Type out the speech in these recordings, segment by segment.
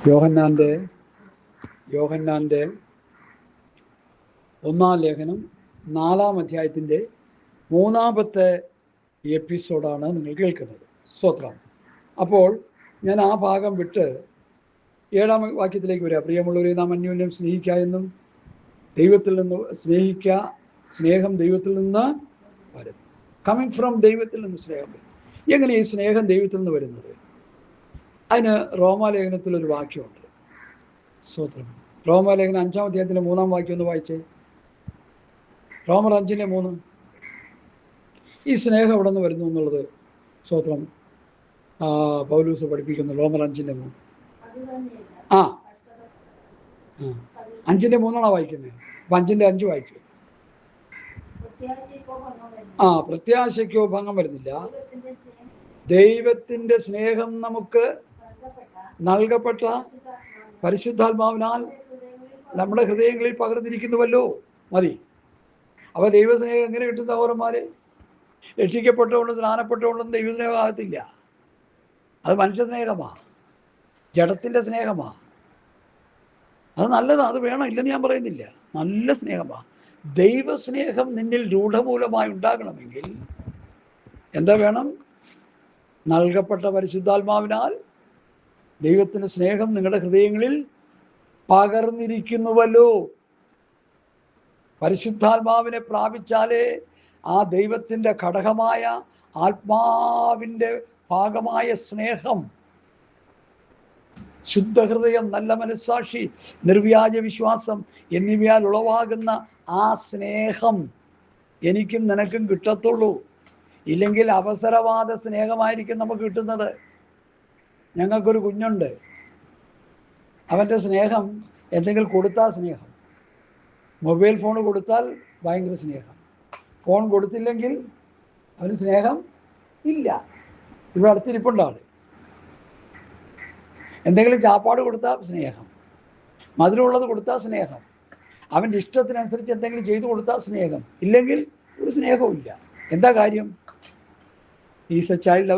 യോഹന്നാൻ്റെ ഒന്നാം ലേഖനം 4-ാം അധ്യായത്തിൻ്റെ 3-ാമത്തെ എപ്പിസോഡാണ് നിങ്ങൾ കേൾക്കുന്നത്. സ്തോത്രം. അപ്പോൾ ഞാൻ ആ ഭാഗം വിട്ട് 7-ാം വാക്യത്തിലേക്ക് വരിക. പ്രിയമുള്ളവരെ, നാം അന്യോന്യം സ്നേഹിക്കുക എന്നും ദൈവത്തിൽ നിന്ന് സ്നേഹം ദൈവത്തിൽ നിന്ന് വരുന്നു. കമ്മിങ് ഫ്രം ദൈവത്തിൽ നിന്ന് സ്നേഹം വരും. എങ്ങനെ ഈ സ്നേഹം ദൈവത്തിൽ നിന്ന് വരുന്നത്? അതിന് റോമാലേഖനത്തിലൊരു വാക്യമുണ്ട്. സ്തോത്രം. റോമാലേഖനം 5-ാം അധ്യായത്തിൻ്റെ 3-ാം വാക്യം ഒന്ന് വായിച്ചേ. റോമർ 5:3. ഈ സ്നേഹം എവിടെ നിന്ന് വരുന്നു എന്നുള്ളത് സ്തോത്രം പൗലൂസ് പഠിപ്പിക്കുന്നു. റോമർ 5:3. 5:3 വായിക്കുന്നത്. 5:5 വായിച്ചു. പ്രത്യാശയ്ക്കോ ഭംഗം വരുന്നില്ല. ദൈവത്തിൻ്റെ സ്നേഹം നമുക്ക് നൽകപ്പെട്ട പരിശുദ്ധാത്മാവിനാൽ നമ്മുടെ ഹൃദയങ്ങളിൽ പകർന്നിരിക്കുന്നുവല്ലോ. മതി. അപ്പോൾ ദൈവസ്നേഹം എങ്ങനെ കിട്ടും സഹോദരന്മാരെ? രക്ഷിക്കപ്പെട്ടതുകൊണ്ടും സ്നാനപ്പെട്ടതുകൊണ്ടും ദൈവസ്നേഹമാകത്തില്ല. അത് മനുഷ്യ സ്നേഹമാണ്, ജഡത്തിൻ്റെ സ്നേഹമാണ്. അത് നല്ലതാണ്, അത് വേണം, ഇല്ലെന്ന് ഞാൻ പറയുന്നില്ല. നല്ല സ്നേഹമാണ്. ദൈവസ്നേഹം നിന്നിൽ രൂഢമൂലമായി ഉണ്ടാകണമെങ്കിൽ എന്താ വേണം? നൽകപ്പെട്ട പരിശുദ്ധാത്മാവിനാൽ ദൈവത്തിൻ്റെ സ്നേഹം നിങ്ങളുടെ ഹൃദയങ്ങളിൽ പകർന്നിരിക്കുന്നുവല്ലോ. പരിശുദ്ധാത്മാവിനെ പ്രാപിച്ചാലേ ആ ദൈവത്തിൻ്റെ ഘടകമായ ആത്മാവിൻ്റെ ഭാഗമായ സ്നേഹം, ശുദ്ധഹൃദയം, നല്ല മനസ്സാക്ഷി, നിർവ്യാജ വിശ്വാസം എന്നിവയാൽ ഉളവാകുന്ന ആ സ്നേഹം എനിക്കും നിനക്കും കിട്ടത്തുള്ളൂ. ഇല്ലെങ്കിൽ അവസരവാദ സ്നേഹമായിരിക്കും നമുക്ക് കിട്ടുന്നത്. ഞങ്ങൾക്കൊരു കുഞ്ഞുണ്ട്, അവൻ്റെ സ്നേഹം എന്തെങ്കിലും കൊടുത്താൽ സ്നേഹം. മൊബൈൽ ഫോൺ കൊടുത്താൽ ഭയങ്കര സ്നേഹം. ഫോൺ കൊടുത്തില്ലെങ്കിൽ അവന് സ്നേഹം ഇല്ല. ഇവിടെ അടുത്തിരിപ്പുണ്ട് ആൾ. എന്തെങ്കിലും ചാപ്പാട് കൊടുത്താൽ സ്നേഹം, മധുരമുള്ളത് കൊടുത്താൽ സ്നേഹം, അവൻ്റെ ഇഷ്ടത്തിനനുസരിച്ച് എന്തെങ്കിലും ചെയ്തു കൊടുത്താൽ സ്നേഹം. ഇല്ലെങ്കിൽ ഒരു സ്നേഹവും ഇല്ല. എന്താ കാര്യം? Is A child.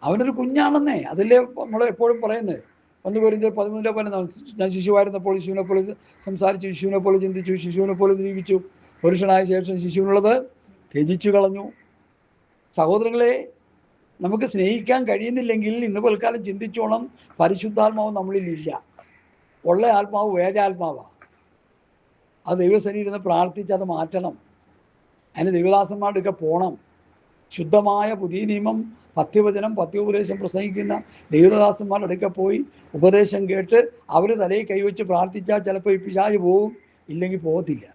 അവനൊരു കുഞ്ഞാണെന്നേ. അതില്ലേ നമ്മൾ എപ്പോഴും പറയുന്നത്. 1 Corinthians 13 പറയുന്നത്, ഞാൻ ശിശുവായിരുന്നപ്പോൾ ശിശുവിനെ പോലെ സംസാരിച്ചു, ശിശുവിനെ പോലെ ചിന്തിച്ചു, ശിശുവിനെ പോലെ ജീവിച്ചു. പുരുഷനായ ശേഷം ശിശുവിനുള്ളത് ത്യജിച്ചു കളഞ്ഞു. സഹോദരങ്ങളെ, നമുക്ക് സ്നേഹിക്കാൻ കഴിയുന്നില്ലെങ്കിൽ ഇന്ന് പൽക്കാലം ചിന്തിച്ചോണം, പരിശുദ്ധാത്മാവ് നമ്മളിലില്ല. ഉള്ള ആത്മാവ് വേദാത്മാവാണ്. അത് ദൈവസന്നിധിയിൽ പ്രാർത്ഥിച്ച് അത് മാറ്റണം. അതിന് ദൈവദാസന്മാരുടെയൊക്കെ പോകണം. ശുദ്ധമായ പുതിയ നിയമം, പഥ്യവചനം, പഥ്യോപദേശം പ്രസംഗിക്കുന്ന ദൈവദാസന്മാരുടെ അടുക്ക പോയി ഉപദേശം കേട്ട് അവർ തലയിൽ കൈവച്ച് പ്രാർത്ഥിച്ചാൽ ചിലപ്പോൾ ഈ പിശാച് പോവും, ഇല്ലെങ്കിൽ പോകത്തില്ല.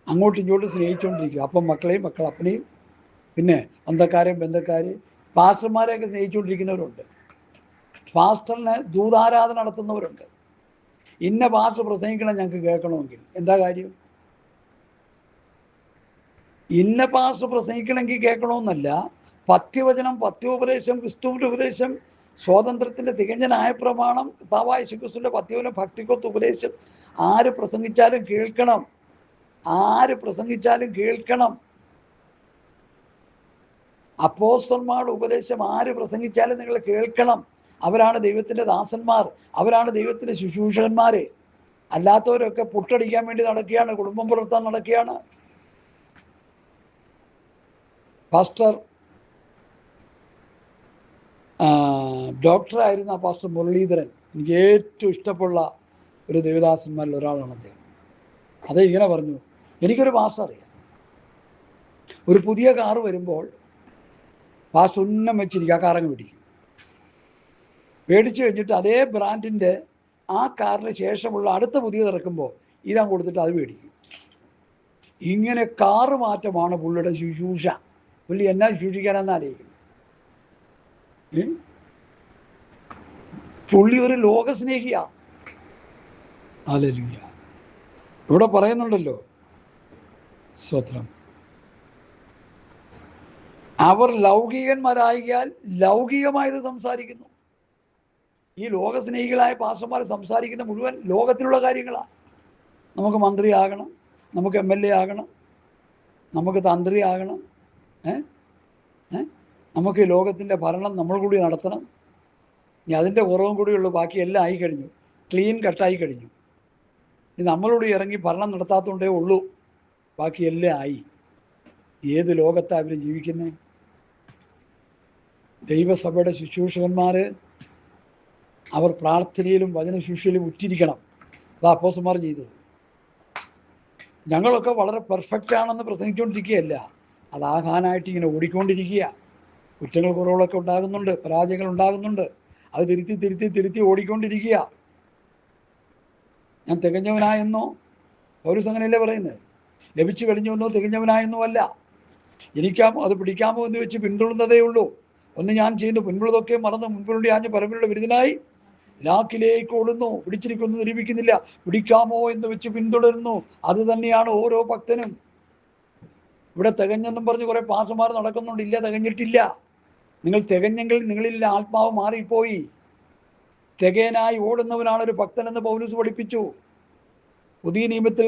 അങ്ങോട്ടും ഇങ്ങോട്ടും സ്നേഹിച്ചുകൊണ്ടിരിക്കും. അപ്പം മക്കളെയും അപ്പനെയും, പിന്നെ ബന്ധക്കാരെയും പാസ്റ്റർമാരെയൊക്കെ സ്നേഹിച്ചുകൊണ്ടിരിക്കുന്നവരുണ്ട്. പാസ്റ്ററിന് ദൂതാരാധന നടത്തുന്നവരുണ്ട്. ഇന്ന പാസ്റ്റർ പ്രസംഗിക്കണം ഞങ്ങൾക്ക് കേൾക്കണമെങ്കിൽ. എന്താ കാര്യം? ഇന്ന പാസ്റ്റർ പ്രസംഗിക്കണമെങ്കിൽ കേൾക്കണമെന്നല്ല. പഥ്യവചനം, പഥ്യോപദേശം, ക്രിസ്തുവിൻ്റെ ഉപദേശം, സ്വാതന്ത്ര്യത്തിൻ്റെ തികഞ്ഞ ന്യായപ്രമാണം, കർത്താവായ യേശുക്രിസ്തുവിൻ്റെ പഥ്യവചനം, ഭക്തിക്കൊത്ത് ഉപദേശം ആര് പ്രസംഗിച്ചാലും കേൾക്കണം. അപ്പോസ്തലന്മാരുടെ ഉപദേശം ആര് പ്രസംഗിച്ചാലും നിങ്ങൾ കേൾക്കണം. അവരാണ് ദൈവത്തിൻ്റെ ദാസന്മാർ, അവരാണ് ദൈവത്തിൻ്റെ ശുശ്രൂഷകന്മാരെ. അല്ലാത്തവരൊക്കെ പുട്ടടിക്കാൻ വേണ്ടി നടക്കുകയാണ്, കുടുംബം പുലർത്താൻ നടക്കുകയാണ്. പാസ്റ്റർ ഡോക്ടറായിരുന്ന പാസ്റ്റർ മുരളീധരൻ എനിക്ക് ഏറ്റവും ഇഷ്ടമുള്ള ഒരു ദൈവദാസന്മാരിൽ ഒരാളാണ് അദ്ദേഹം. അത് ഇങ്ങനെ പറഞ്ഞു, എനിക്കൊരു പാസ്റ്റർ അറിയാം. ഒരു പുതിയ കാറ് വരുമ്പോൾ പാസ്റ്റർ ഉന്നം വെച്ചിരിക്കും, ആ കാറങ്ങ് മേടിച്ചു കഴിഞ്ഞിട്ട് അതേ ബ്രാൻഡിൻ്റെ ആ കാറിന് ശേഷമുള്ള അടുത്ത പുതിയത് ഇറക്കുമ്പോൾ ഇതാ കൊടുത്തിട്ട് അത് മേടിക്കും. ഇങ്ങനെ കാറ് മാറ്റമാണ് പുള്ളിയുടെ ശുശ്രൂഷ. പുള്ളി എന്നാ ശുശ്രൂഷിക്കാനെന്നാലോചിക്കും. പുള്ളി ഒരു ലോകസ്നേഹിയാണ്. ഹല്ലേലൂയ. ഇവിടെ പറയുന്നുണ്ടല്ലോ, സ്തോത്രം, അവർ ലൗകികന്മാരായാൽ ലൗകികമായത് സംസാരിക്കുന്നു. ഈ ലോകസ്നേഹികളായ പാസ്റ്റർമാർ സംസാരിക്കുന്ന മുഴുവൻ ലോകത്തിലുള്ള കാര്യങ്ങളാണ്. നമുക്ക് മന്ത്രിയാകണം, നമുക്ക് MLA ആകണം, നമുക്ക് തന്ത്രിയാകണം, നമുക്ക് ലോകത്തിൻ്റെ ഭരണം നമ്മൾ കൂടി നടത്തണം, ഇനി അതിൻ്റെ കുറവും കൂടിയുള്ളൂ, ബാക്കി എല്ലാം ആയി കഴിഞ്ഞു, ക്ലീൻ കട്ടായി കഴിഞ്ഞു. ഇനി നമ്മളോട് ഇറങ്ങി ഭരണം നടത്താത്തതുകൊണ്ടേ ഉള്ളൂ, ബാക്കി എല്ലാം ആയി. ഏത് ലോകത്താണ് അവർ ജീവിക്കുന്നത്? ദൈവസഭയുടെ ശുശ്രൂഷകന്മാർ അവർ പ്രാർത്ഥനയിലും വചന ശുശ്രൂഷയിലും ഉറ്റിരിക്കണം. അത് അപ്പോസ്തലന്മാർ ചെയ്തത്. ഞങ്ങളൊക്കെ വളരെ പെർഫെക്റ്റ് ആണെന്ന് പ്രസംഗിച്ചുകൊണ്ടിരിക്കുകയല്ല, അതാകാനായിട്ട് ഇങ്ങനെ ഓടിക്കൊണ്ടിരിക്കുക. കുറ്റങ്ങൾ കുറവുകളൊക്കെ ഉണ്ടാകുന്നുണ്ട്, പരാജയങ്ങൾ ഉണ്ടാകുന്നുണ്ട്, അത് തിരുത്തി ഓടിക്കൊണ്ടിരിക്കുക. ഞാൻ തികഞ്ഞവനായെന്നോ, പൗലോസ് അങ്ങനെയല്ലേ പറയുന്നത്, ലഭിച്ചു കഴിഞ്ഞുവെന്നോ തികഞ്ഞവനായെന്നോ അല്ല. എനിക്കാമോ അത് പിടിക്കാമോ എന്ന് വെച്ച് പിന്തുടരുന്നതേ ഉള്ളൂ. ഒന്ന് ഞാൻ ചെയ്യുന്നു, പിൻപുള്ളതൊക്കെ മറന്ന് മുൻപിലൂടെ ആഞ്ഞ് പരമ്പരയുടെ വിരുദ്ധനായി ലാക്കിലേക്ക് ഓടുന്നു, പിടിച്ചിരിക്കുന്നു നിരൂപിക്കുന്നില്ല, പിടിക്കാമോ എന്ന് വെച്ച് പിന്തുടരുന്നു. അത് തന്നെയാണ് ഓരോ ഭക്തനും. ഇവിടെ തികഞ്ഞെന്നും പറഞ്ഞ് കുറേ പാസ്റ്റർമാർ നടക്കുന്നുണ്ട്. ഇല്ല, തികഞ്ഞിട്ടില്ല. നിങ്ങൾ തികഞ്ഞെങ്കിൽ നിങ്ങളിൽ ആത്മാവ് മാറിപ്പോയി. തികയനായി ഓടുന്നവനാണ് ഒരു ഭക്തനെന്ന് പൗലോസ് പഠിപ്പിച്ചു. പുതിയ നിയമത്തിൽ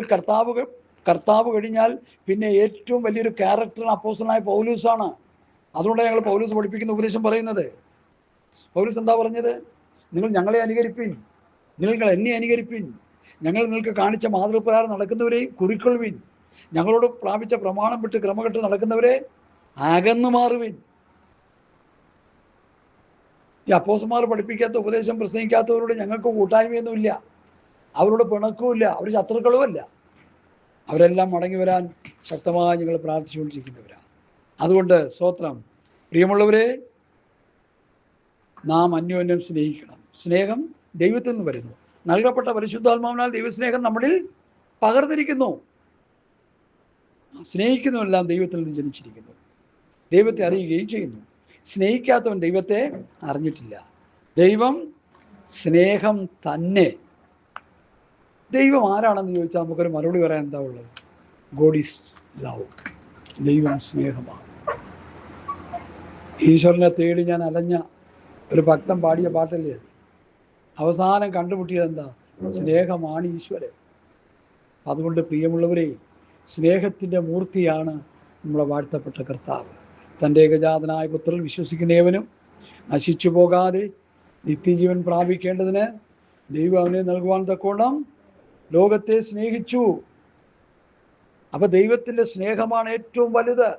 കർത്താവ് കഴിഞ്ഞാൽ പിന്നെ ഏറ്റവും വലിയൊരു ക്യാരക്ടറാണ് അപ്പോസ്തലനായ പൗലോസാണ്. അതുകൊണ്ടാണ് ഞങ്ങൾ പൗലോസ് പഠിപ്പിക്കുന്ന ഉപദേശം പറയുന്നത്. പൗലോസ് എന്താ പറഞ്ഞത്? നിങ്ങൾ ഞങ്ങളെ അനുകരിപ്പിൻ, നിങ്ങൾ എന്നെ അനുകരിപ്പിൻ, ഞങ്ങൾ നിങ്ങൾക്ക് കാണിച്ച മാതൃപ്രകാരം നടക്കുന്നവരെ കുറിക്കൊള്ളുവിൻ, ഞങ്ങളോട് പ്രാപിച്ച പ്രമാണം വിട്ട് ക്രമകെട്ട് നടക്കുന്നവരെ അകന്നു മാറുവിൻ. ഈ അപ്പോസ്തലന്മാർ പഠിപ്പിക്കാത്ത ഉപദേശം പ്രസംഗിക്കാത്തവരോട് ഞങ്ങൾക്ക് കൂട്ടായ്മയൊന്നുമില്ല, അവരോട് പിണക്കവുമില്ല, അവർ ശത്രുക്കളുമല്ല. അവരെല്ലാം മടങ്ങി വരാൻ ശക്തമായി ഞങ്ങൾ പ്രാർത്ഥിച്ചുകൊണ്ടിരിക്കുന്നവരാണ്. അതുകൊണ്ട് സ്തോത്രം. പ്രിയമുള്ളവരെ, നാം അന്യോന്യം സ്നേഹിക്കണം. സ്നേഹം ദൈവത്തിൽ നിന്ന് വരുന്നു. നൽകപ്പെട്ട പരിശുദ്ധാത്മാവിനാൽ ദൈവസ്നേഹം നമ്മളിൽ പകർന്നിരിക്കുന്നു. സ്നേഹിക്കുന്നവരെല്ലാം ദൈവത്തിൽ നിന്ന് ജനിച്ചിരിക്കുന്നു, ദൈവത്തെ അറിയുകയും ചെയ്യുന്നു. സ്നേഹിക്കാത്തവൻ ദൈവത്തെ അറിഞ്ഞിട്ടില്ല. ദൈവം സ്നേഹം തന്നെ. ദൈവം ആരാണെന്ന് ചോദിച്ചാൽ നമുക്കൊരു മറുപടി പറയാൻ എന്താ ഉള്ളത്? God is love. ദൈവം സ്നേഹമാണ്. ഈശ്വരനെ തേടി ഞാൻ അലഞ്ഞ ഒരു ഭക്തൻ പാടിയ പാട്ടല്ലേ അത്? അവസാനം കണ്ടുമുട്ടിയത് എന്താ? സ്നേഹമാണ് ഈശ്വരൻ. അതുകൊണ്ട് പ്രിയമുള്ളവരെ, സ്നേഹത്തിൻ്റെ മൂർത്തിയാണ് നമ്മളെ വാഴ്ത്തപ്പെട്ട കർത്താവ്. തൻ്റെ ഏകജാതനായ പുത്രൻ വിശ്വസിക്കുന്നവനും നശിച്ചു പോകാതെ നിത്യജീവൻ പ്രാപിക്കേണ്ടതിന് ദൈവം അവനെ നൽകുവാൻ തക്കോണം ലോകത്തെ സ്നേഹിച്ചു. അപ്പം ദൈവത്തിൻ്റെ സ്നേഹമാണ് ഏറ്റവും വലുത്.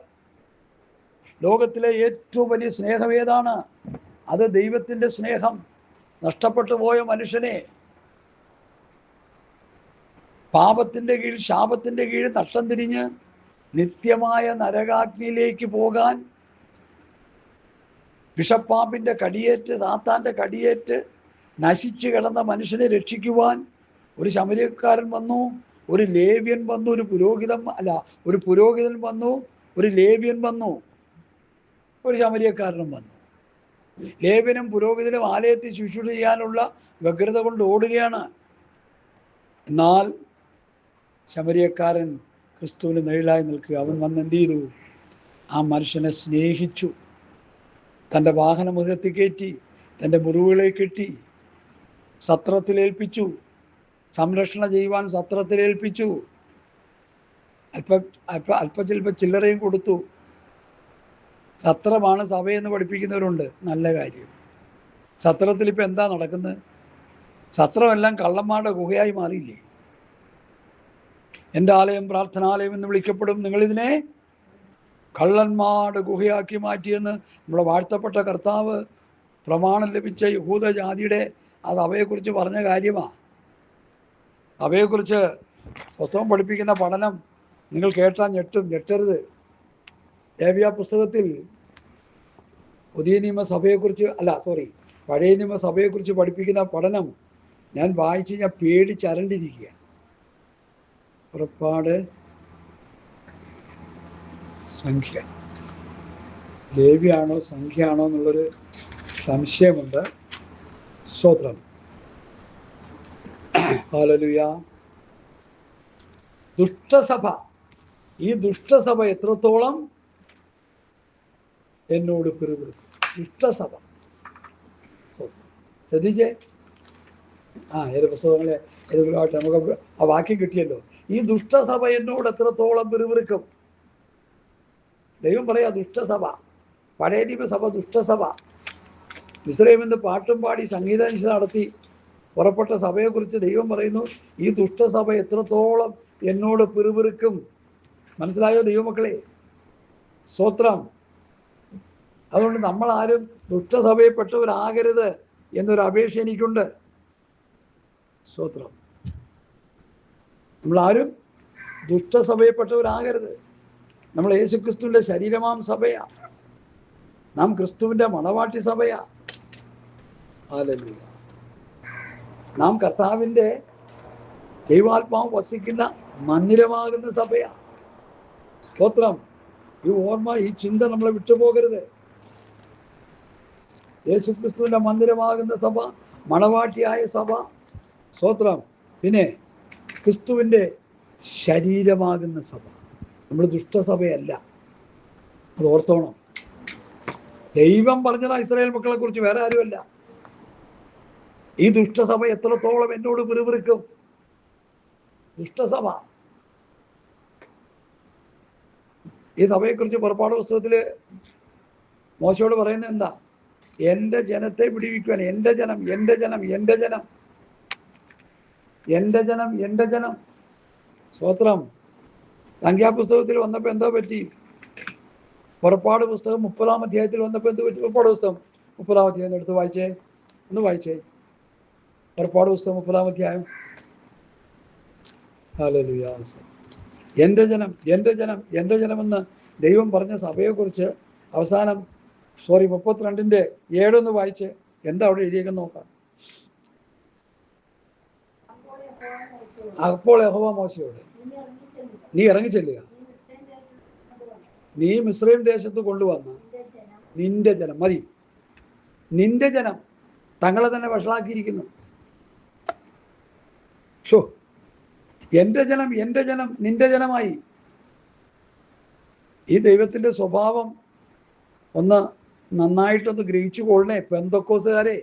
ലോകത്തിലെ ഏറ്റവും വലിയ സ്നേഹം ഏതാണ്? അത് ദൈവത്തിൻ്റെ സ്നേഹം. നഷ്ടപ്പെട്ടു പോയ മനുഷ്യനെ പാപത്തിൻ്റെ കീഴിൽ, ശാപത്തിൻ്റെ കീഴിൽ നഷ്ടം തിരിഞ്ഞ് നിത്യമായ നരകാഗ്നിയിലേക്ക് പോകാൻ, വിഷപ്പാമ്പിൻ്റെ കടിയേറ്റ്, സാത്താൻ്റെ കടിയേറ്റ് നശിച്ചു കിടന്ന മനുഷ്യനെ രക്ഷിക്കുവാൻ ഒരു ശമര്യക്കാരൻ വന്നു, ഒരു ലേവ്യൻ വന്നു, ഒരു പുരോഹിതൻ വന്നു, ഒരു ലേവ്യൻ വന്നു, ഒരു ശമര്യക്കാരനും വന്നു. ലേവ്യനും പുരോഹിതനും ആലയത്തിൽ ശുശ്രൂഷ ചെയ്യാനുള്ള വ്യഗ്രത കൊണ്ട് ഓടുകയാണ്. എന്നാൽ ശമര്യക്കാരൻ ക്രിസ്തുവിന് നിഴലായി നിൽക്കുക. അവൻ വന്ന് എന്ത് ചെയ്തു? ആ മനുഷ്യനെ സ്നേഹിച്ചു. തൻ്റെ വാഹന മൃഗത്തിൽ കയറ്റി, തൻ്റെ മുറിവുകളെ കെട്ടി, സത്രത്തിലേൽപ്പിച്ചു, സംരക്ഷണ ചെയ്യുവാൻ സത്രത്തിലേൽപ്പിച്ചു, അല്പ ചില്ലറയും കൊടുത്തു. സത്രമാണ് സഭയെന്ന് പഠിപ്പിക്കുന്നവരുണ്ട്, നല്ല കാര്യം. സത്രത്തിൽ ഇപ്പം എന്താ നടക്കുന്നത്? സത്രമെല്ലാം കള്ളന്മാരുടെ ഗുഹയായി മാറിയില്ലേ? എൻ്റെ ആലയം പ്രാർത്ഥനാലയം എന്ന് വിളിക്കപ്പെടും, നിങ്ങളിതിനെ കള്ളന്മാരുടെ ഗുഹയാക്കി മാറ്റിയെന്ന് നമ്മുടെ വാഴ്ത്തപ്പെട്ട കർത്താവ് പ്രമാണം ലഭിച്ച യഹൂദ ജാതിയുടെ അത് അവയെക്കുറിച്ച് പറഞ്ഞ കാര്യമാണ്. അവയെക്കുറിച്ച് പുസ്തകം പഠിപ്പിക്കുന്ന പഠനം നിങ്ങൾ കേട്ടാൽ ഞെട്ടരുത്. ലേവ്യ പുസ്തകത്തിൽ പഴയ നിയമസഭയെക്കുറിച്ച് പഠിപ്പിക്കുന്ന പഠനം ഞാൻ വായിച്ച് ഞാൻ പേടിച്ചരണ്ടിരിക്കുക. പുറപ്പാട്, സംഖ്യ, ലേവ്യാണോ സംഖ്യയാണോ എന്നുള്ളൊരു സംശയമുണ്ട്. സ്തോത്രം. ഹല്ലേലൂയ. ദുഷ്ടസഭ, ഈ ദുഷ്ടസഭ എത്രത്തോളം എന്നോട് പിറുപിറുക്കും. ദുഷ്ടസഭ ശ്രദ്ധിച്ചേ. ഏത് പുസ്തകങ്ങളെ ഏതെങ്കിലും ആയിട്ട് നമുക്ക് ആ വാക്യം കിട്ടിയല്ലോ. ഈ ദുഷ്ടസഭ എന്നോട് എത്രത്തോളം പിറുപിറുക്കും. ദൈവം പറയാ ദുഷ്ടസഭ, പഴയ നിയമസഭ ദുഷ്ടസഭ. മിസ്രൈമിൽ നിന്ന് പാട്ടും പാടി സംഗീതാനുഷ്ഠ നടത്തി പുറപ്പെട്ട സഭയെക്കുറിച്ച് ദൈവം പറയുന്നു, ഈ ദുഷ്ടസഭ എത്രത്തോളം എന്നോട് പിറുപിറുക്കും. മനസ്സിലായോ ദൈവമക്കളെ? സ്തോത്രം. അതുകൊണ്ട് നമ്മളാരും ദുഷ്ടസഭയിൽപ്പെട്ടവരാകരുത് എന്നൊരു അപേക്ഷ എനിക്കുണ്ട്. സ്തോത്രം. നമ്മളാരും ദുഷ്ടസഭയിൽപ്പെട്ടവരാകരുത്. നമ്മൾ യേശുക്രിസ്തുവിൻ്റെ ശരീരമാം സഭയാ. നാം ക്രിസ്തുവിൻ്റെ മണവാട്ടി സഭയാ. ഹല്ലേലൂയ. നാം കർത്താവിൻ്റെ ദൈവാത്മാവ് വസിക്കുന്ന മന്ദിരമാകുന്ന സഭയാ. സ്തോത്രം. ഈ ഓർമ്മ, ഈ ചിന്ത നമ്മളെ വിട്ടുപോകരുത്. യേശുക്രിസ്തുവിൻ്റെ മന്ദിരമാകുന്ന സഭ, മണവാട്ടിയായ സഭ. സ്തോത്രം. പിന്നെ ക്രിസ്തുവിൻ്റെ ശരീരമാകുന്ന സഭ. നമ്മൾ ദുഷ്ടസഭയല്ല, അത് ഓർത്തോണം. ദൈവം പറഞ്ഞതാ ഇസ്രായേൽ മക്കളെ കുറിച്ച്, വേറെ ആരുമല്ല. ഈ ദുഷ്ടസഭ എത്രത്തോളം എന്നോട് പിറുപിറുക്കും. ദുഷ്ടസഭ. ഈ സഭയെക്കുറിച്ച് പുറപ്പാട് പുസ്തകത്തിൽ മോശയോട് പറയുന്നത് എന്താ? എൻ്റെ ജനത്തെ വിടുവിക്കുവാൻ. എൻ്റെ ജനം, എൻ്റെ ജനം, എൻ്റെ ജനം, എൻ്റെ ജനം, എൻ്റെ ജനം. സ്തോത്രം. സംഖ്യാപുസ്തകത്തിൽ വന്നപ്പോൾ എന്തോ പറ്റി? പുറപ്പാട് പുസ്തകം 30-ാം അധ്യായത്തിൽ വന്നപ്പോൾ എന്ത് പറ്റി? പുറപ്പാട് പുസ്തകം 30-ാം അധ്യായം എടുത്ത് വായിച്ചേ, ഒന്ന് വായിച്ചേ. പുറപ്പാട് പുസ്തകം 30-ാം അധ്യായം. ഹല്ലേലൂയ. എൻ്റെ ജനം, എൻ്റെ ജനം, എൻ്റെ ജനമെന്ന് ദൈവം പറഞ്ഞ സഭയെക്കുറിച്ച് അവസാനം 32-ന്റെ 7 വായിച്ച് എന്താ അവിടെ എഴുതിയേക്കെന്ന് നോക്കാം. അപ്പോൾ യഹോവ മോശയോട്, നീ ഇറങ്ങിച്ചെല്ലുക, നീ മിസ്രൈം ദേശത്ത് കൊണ്ടുവന്ന നിന്റെ ജനം. മതി, നിന്റെ ജനം തങ്ങളെ തന്നെ വഷളാക്കിയിരിക്കുന്നു. ഷോ, എൻ്റെ ജനം, എൻ്റെ ജനം നിന്റെ ജനമായി. ഈ ദൈവത്തിൻ്റെ സ്വഭാവം ഒന്ന് നന്നായിട്ടൊന്ന് ഗ്രഹിച്ചു കൊള്ളണേ പെന്തക്കോസുകാരെ.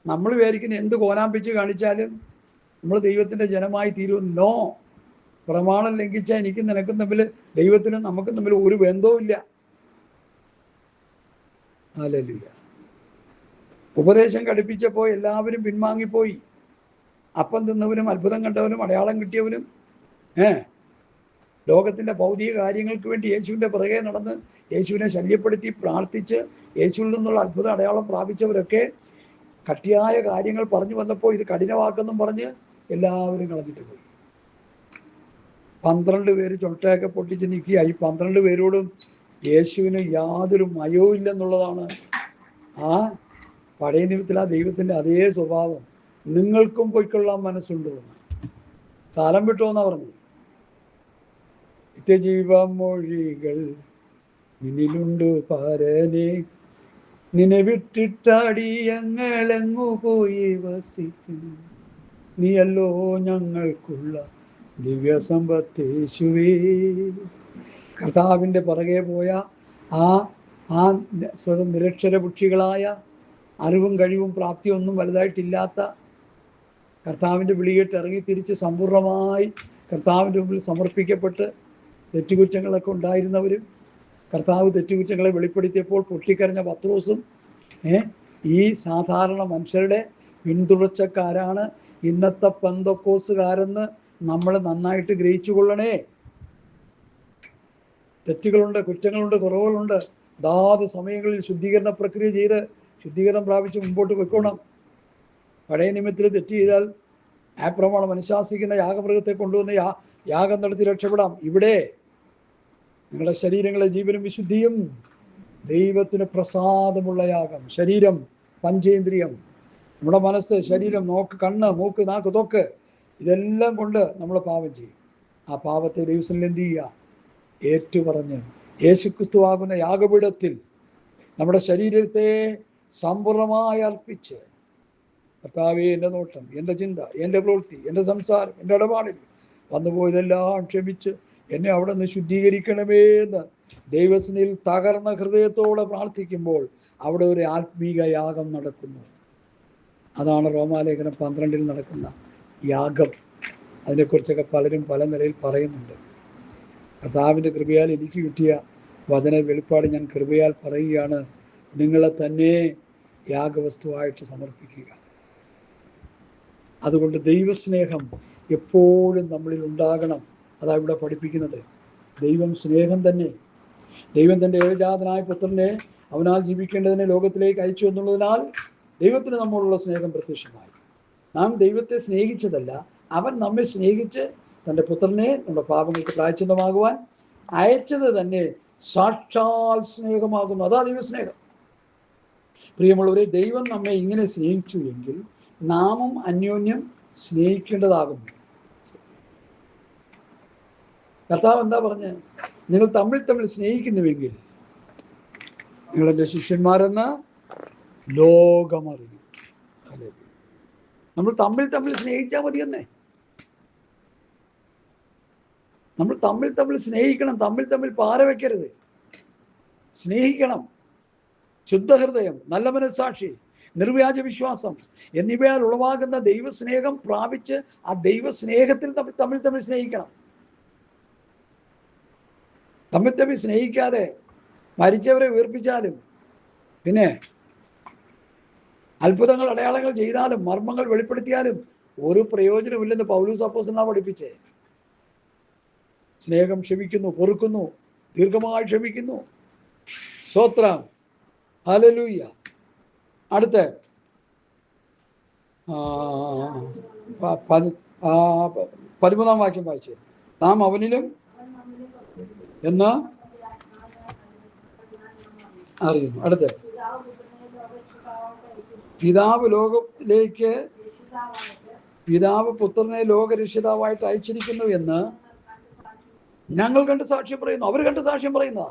നമ്മൾ വിചാരിക്കുന്ന എന്ത് കോനാമ്പിച്ച് കാണിച്ചാലും നമ്മൾ ദൈവത്തിൻ്റെ ജനമായി തീരും. നോ. പ്രമാണം ലംഘിച്ചാൽ എനിക്കും നിനക്കും തമ്മിൽ, ദൈവത്തിനും നമുക്കും തമ്മിൽ ഒരു ബന്ധവും ഇല്ല. ഹല്ലേലൂയ. ഉപദേശം കടുപ്പിച്ചപ്പോൾ എല്ലാവരും പിൻവാങ്ങിപ്പോയി. അപ്പം തിന്നവനും അത്ഭുതം കണ്ടവനും അടയാളം കിട്ടിയവനും ലോകത്തിൻ്റെ ഭൗതിക കാര്യങ്ങൾക്ക് വേണ്ടി യേശുവിൻ്റെ പിറകെ നടന്ന് യേശുവിനെ ശല്യപ്പെടുത്തി പ്രാർത്ഥിച്ച് യേശുവിൽ നിന്നുള്ള അത്ഭുത അടയാളം പ്രാപിച്ചവരൊക്കെ കട്ടിയായ കാര്യങ്ങൾ പറഞ്ഞു വന്നപ്പോൾ ഇത് കഠിനവാക്കെന്നും പറഞ്ഞ് എല്ലാവരും കളഞ്ഞിട്ട് പോയി. 12 പേര് ചൊട്ടയൊക്കെ പൊട്ടിച്ച് നിൽക്കുക. ഈ 12 പേരോടും യേശുവിന് യാതൊരു മയവും ഇല്ലെന്നുള്ളതാണ് ആ പഴയ നിയമത്തിൽ ആ ദൈവത്തിൻ്റെ അതേ സ്വഭാവം. നിങ്ങൾക്കും പൊയ്ക്കൊള്ളാൻ മനസ്സുണ്ടോ എന്ന്. സ്ഥലം വിട്ടോന്നാ പറഞ്ഞു. നിത്യജീവമൊഴികൾ നിന്നിലുണ്ട് പരനെ, നിന്നെ വിട്ടിട്ടടിയങ്ങളെങ്ങു പോയി വസിക്കുന്നു, നീയല്ലോ ഞങ്ങൾക്കുള്ള ദിവ്യസമ്പത്തേശുവേ. കർത്താവിൻ്റെ പുറകെ പോയ ആ സ്വതം നിരക്ഷരപുക്ഷികളായ, അറിവും കഴിവും പ്രാപ്തിയും ഒന്നും വലുതായിട്ടില്ലാത്ത, കർത്താവിൻ്റെ വിളികേട്ട് ഇറങ്ങി തിരിച്ച് സമ്പൂർണ്ണമായി കർത്താവിൻ്റെ മുമ്പിൽ സമർപ്പിക്കപ്പെട്ട് തെറ്റുകുറ്റങ്ങളൊക്കെ ഉണ്ടായിരുന്നവരും, കർത്താവ് തെറ്റുകുറ്റങ്ങളെ വെളിപ്പെടുത്തിയപ്പോൾ പൊട്ടിക്കരഞ്ഞ പത്രോസും ഈ സാധാരണ മനുഷ്യരുടെ പിന്തുടർച്ചക്കാരാണ് ഇന്നത്തെ പെന്തക്കോസുകാരെന്ന് നമ്മൾ നന്നായിട്ട് ഗ്രഹിച്ചു കൊള്ളണേ. തെറ്റുകളുണ്ട്, കുറ്റങ്ങളുണ്ട്, കുറവുകളുണ്ട്. അതാത് സമയങ്ങളിൽ ശുദ്ധീകരണ പ്രക്രിയ ചെയ്ത് ശുദ്ധീകരണം പ്രാപിച്ച് മുമ്പോട്ട് വെക്കണം. പഴയ നിയമത്തിൽ തെറ്റ് ചെയ്താൽ ആ പ്രമാണം അനുശാസിക്കുന്ന യാഗമൃഗത്തെ കൊണ്ടുവന്ന് യാഗം നടത്തി രക്ഷപ്പെടാം. ഇവിടെ നിങ്ങളുടെ ശരീരങ്ങളെ ജീവനും വിശുദ്ധിയും ദൈവത്തിന് പ്രസാദമുള്ള യാഗം. ശരീരം, പഞ്ചേന്ദ്രിയം, നമ്മുടെ മനസ്സ്, ശരീരം, കണ്ണ്, മൂക്ക്, നാക്ക്, തൊക്ക്, ഇതെല്ലാം കൊണ്ട് നമ്മൾ പാപം ചെയ്യും. ആ പാപത്തെ ദൈവത്തിൽ എന്ത് ചെയ്യുക? ഏറ്റുപറഞ്ഞ് യേശുക്രിസ്തുവാകുന്ന യാഗപീഠത്തിൽ നമ്മുടെ ശരീരത്തെ സമ്പൂർണ്ണമായി അർപ്പിച്ച്, കർത്താവേ, എൻ്റെ നോട്ടം, എൻ്റെ ചിന്ത, എൻ്റെ പ്രവൃത്തി, എൻ്റെ സംസാരം, എൻ്റെ ഇടപാടിൽ വന്നുപോയതെല്ലാം ക്ഷമിച്ച് എന്നെ അവിടെ നിന്ന് ശുദ്ധീകരിക്കണമേ എന്ന് ദൈവസന്നിധിയിൽ തകർന്ന ഹൃദയത്തോടെ പ്രാർത്ഥിക്കുമ്പോൾ അവിടെ ഒരു ആത്മീക യാഗം നടക്കുന്നു. അതാണ് റോമാലേഖനം 12 നടക്കുന്ന യാഗം. അതിനെക്കുറിച്ചൊക്കെ പലരും പല നിലയിൽ പറയുന്നുണ്ട്. കർത്താവിൻ്റെ കൃപയാൽ എനിക്ക് കിട്ടിയ വചന വെളിപ്പാട് ഞാൻ കൃപയാൽ പറയുകയാണ്. നിങ്ങളെ തന്നെ യാഗവസ്തുവായിട്ട് സമർപ്പിക്കുക. അതുകൊണ്ട് ദൈവസ്നേഹം എപ്പോഴും നമ്മളിൽ ഉണ്ടാകണം. അതാ ഇവിടെ പഠിപ്പിക്കുന്നത്. ദൈവം സ്നേഹം തന്നെ. ദൈവം തൻ്റെ ഏകജാതനായ പുത്രനെ അവനാൽ ജീവിക്കേണ്ടതിനെ ലോകത്തിലേക്ക് അയച്ചു എന്നുള്ളതിനാൽ ദൈവത്തിന് നമ്മോടുള്ള സ്നേഹം പ്രത്യക്ഷമായി. നാം ദൈവത്തെ സ്നേഹിച്ചതല്ല, അവൻ നമ്മെ സ്നേഹിച്ച് തൻ്റെ പുത്രനെ നമ്മുടെ പാപങ്ങൾക്ക് പ്രായശ്ചിത്തമാകുവാൻ അയച്ചത് തന്നെ സാക്ഷാൽ സ്നേഹമാകുന്നു. അതാ ദൈവസ്നേഹം. പ്രിയമുള്ളവരെ, ദൈവം നമ്മെ ഇങ്ങനെ സ്നേഹിച്ചു എങ്കിൽ നാമും അന്യോന്യം സ്നേഹിക്കേണ്ടതാകുന്നു. കർത്താവ് എന്താ പറഞ്ഞ്? നിങ്ങൾ തമ്മിൽ തമ്മിൽ സ്നേഹിക്കുന്നുവെങ്കിൽ നിങ്ങളെൻ്റെ ശിഷ്യന്മാരെന്ന് ലോകമറിയും. അല്ലേ? നമ്മൾ തമ്മിൽ തമ്മിൽ സ്നേഹിച്ചാൽ മതിയെന്നേ. നമ്മൾ തമ്മിൽ തമ്മിൽ സ്നേഹിക്കണം. തമ്മിൽ തമ്മിൽ പാര വയ്ക്കരുത്. സ്നേഹിക്കണം. ശുദ്ധഹൃദയം, നല്ല മനസ്സാക്ഷി, നിർവ്യാജ വിശ്വാസം എന്നിവയാൽ ഉളവാകുന്ന ദൈവസ്നേഹം പ്രാപിച്ച് ആ ദൈവസ്നേഹത്തിൽ തമ്മിൽ തമ്മിൽ സ്നേഹിക്കണം. തമ്മിൽ തമ്മിൽ സ്നേഹിക്കാതെ മരിച്ചവരെ ഉയർപ്പിച്ചാലും പിന്നെ അത്ഭുതങ്ങൾ അടയാളങ്ങൾ ചെയ്താലും മർമ്മങ്ങൾ വെളിപ്പെടുത്തിയാലും ഒരു പ്രയോജനമില്ലെന്ന് പൗലോസ് അപ്പോസ്തലനാ പഠിപ്പിച്ചേ. സ്നേഹം ക്ഷമിക്കുന്നു, പൊറുക്കുന്നു, ദീർഘമായി ക്ഷമിക്കുന്നു. സ്തോത്രം. ഹല്ലേലൂയ. അടുത്ത 13-ാം വാക്യം വായിച്ചേ. നാം അവനിലും എന്ന് അറിയുന്നു. അടുത്ത പിതാവ് പുത്രനെ ലോകരക്ഷിതാവായിട്ട് അയച്ചിരിക്കുന്നു എന്ന് ഞങ്ങൾ കണ്ട് സാക്ഷ്യം പറയുന്നു. അവർ കണ്ട് സാക്ഷ്യം പറയുന്നതാ.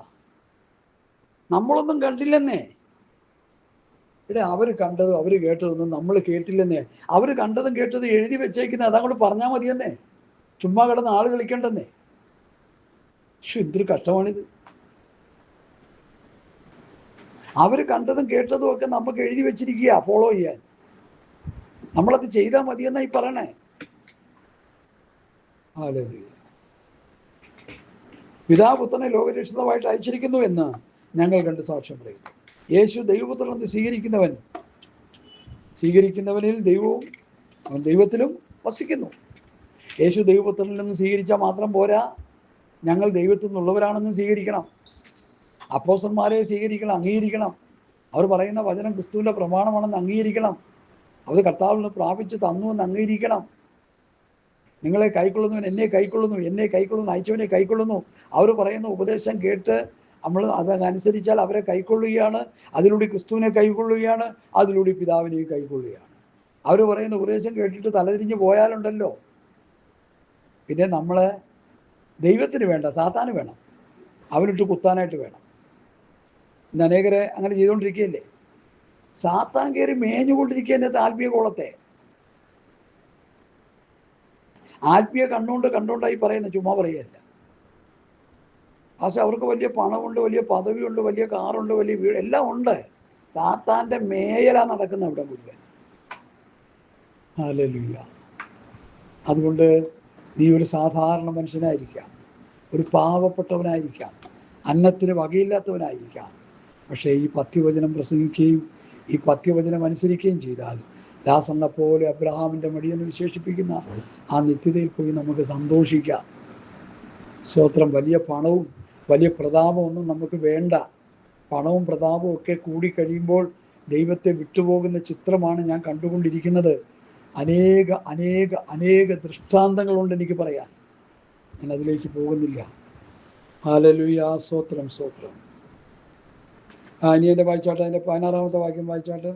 നമ്മളൊന്നും കണ്ടില്ലെന്നേ. ഇവിടെ അവർ കണ്ടതും അവർ കേട്ടതൊന്നും നമ്മൾ കേട്ടില്ലെന്നേ. അവർ കണ്ടതും കേട്ടതും എഴുതി വെച്ചേക്കുന്നത് അതങ്ങോട്ട് പറഞ്ഞാൽ മതിയെന്നേ. ചുമ്മാ കിടന്ന് ആൾ കളിക്കണ്ടെന്നേ. എന്തൊരു കഷ്ടമാണിത്. അവർ കണ്ടതും കേട്ടതും ഒക്കെ നമുക്ക് എഴുതി വെച്ചിരിക്കുക ഫോളോ ചെയ്യാൻ. നമ്മളത് ചെയ്താൽ മതിയെന്നായി പറയണേ. ഹല്ലേലൂയ. പിതാവ് പുത്രനെ ലോകരക്ഷിതാവായിട്ട് അയച്ചിരിക്കുന്നു എന്ന് ഞങ്ങൾ കണ്ട് സാക്ഷ്യം പറയുന്നു. യേശു ദൈവപുത്രൻ എന്ന് സ്വീകരിക്കുന്നവനിൽ ദൈവവും അവൻ ദൈവത്തിലും വസിക്കുന്നു. യേശു ദൈവപുത്രനിൽ നിന്ന് സ്വീകരിച്ചാൽ മാത്രം പോരാ, ഞങ്ങൾ ദൈവത്തിൽ നിന്നുള്ളവരാണെന്നും സ്വീകരിക്കണം. അപ്പോസ്തലന്മാരെ സ്വീകരിക്കണം, അംഗീകരിക്കണം. അവർ പറയുന്ന വചനം ക്രിസ്തുവിൻ്റെ പ്രമാണമാണെന്ന് അംഗീകരിക്കണം. അവർ കർത്താവിൽ നിന്ന് പ്രാപിച്ച് തന്നു എന്ന് അംഗീകരിക്കണം. നിങ്ങളെ കൈക്കൊള്ളുന്നവൻ എന്നെ കൈക്കൊള്ളുന്നു, എന്നെ കൈക്കൊള്ളുന്നു അയച്ചവനെ കൈക്കൊള്ളുന്നു. അവർ പറയുന്ന ഉപദേശം കേട്ട് നമ്മൾ അതനുസരിച്ചാൽ അവരെ കൈക്കൊള്ളുകയാണ്. അതിലൂടെ ക്രിസ്തുവിനെ കൈക്കൊള്ളുകയാണ്, അതിലൂടെ പിതാവിനെയും കൈക്കൊള്ളുകയാണ്. അവർ പറയുന്ന ഉപദേശം കേട്ടിട്ട് തലതിരിഞ്ഞ് പോയാലുണ്ടല്ലോ, പിന്നെ നമ്മളെ ദൈവത്തിന് വേണ്ട, സാത്താന് വേണം. അവനിട്ട് കുത്താനായിട്ട് വേണം. ഇന്ന് അനേകരെ അങ്ങനെ ചെയ്തുകൊണ്ടിരിക്കുകയല്ലേ. സാത്താൻ കയറി മേഞ്ഞുകൊണ്ടിരിക്കുക എന്നത്തെ ആത്മീയ കോളത്തെ. ആത്മീയ കണ്ടുകൊണ്ടായി പറയുന്ന ചുമ്മാ പറയുകയല്ല. പക്ഷെ അവർക്ക് വലിയ പണമുണ്ട്, വലിയ പദവിയുണ്ട്, വലിയ കാറുണ്ട്, വലിയ വീട് എല്ലാം ഉണ്ട്. സാത്താൻ്റെ മേയലാ നടക്കുന്ന അവിടെ മുഴുവൻ. ഹല്ലേലൂയ. അതുകൊണ്ട് നീ ഒരു സാധാരണ മനുഷ്യനായിരിക്കാം, ഒരു പാവപ്പെട്ടവനായിരിക്കാം, അന്നത്തിന് വകയില്ലാത്തവനായിരിക്കാം. പക്ഷേ ഈ പഥ്യവചനം പ്രസംഗിക്കുകയും ഈ പഥ്യവചനം അനുസരിക്കുകയും ചെയ്താൽ ദാസനെ പോലെ അബ്രഹാമിൻ്റെ മടിയെന്ന് വിശേഷിപ്പിക്കുന്ന ആ നിത്യതയിൽ പോയി നമുക്ക് സന്തോഷിക്കാം. സ്തോത്രം. വലിയ പണവും വലിയ പ്രതാപവും ഒന്നും നമുക്ക് വേണ്ട. പണവും പ്രതാപവും ഒക്കെ കൂടിക്കഴിയുമ്പോൾ ദൈവത്തെ വിട്ടുപോകുന്ന ചിത്രമാണ് ഞാൻ കണ്ടുകൊണ്ടിരിക്കുന്നത്. അനേക അനേക അനേക ദൃഷ്ടാന്തങ്ങളുണ്ട് എനിക്ക് പറയാൻ. ഞാൻ അതിലേക്ക് പോകുന്നില്ല. ഹല്ലേലൂയ. സ്തോത്രം, സ്തോത്രം. ഇനി എൻ്റെ വായിച്ചാട്ടെ, അതിൻ്റെ 16-ാമത്തെ വാക്യം വായിച്ചാട്ടെ.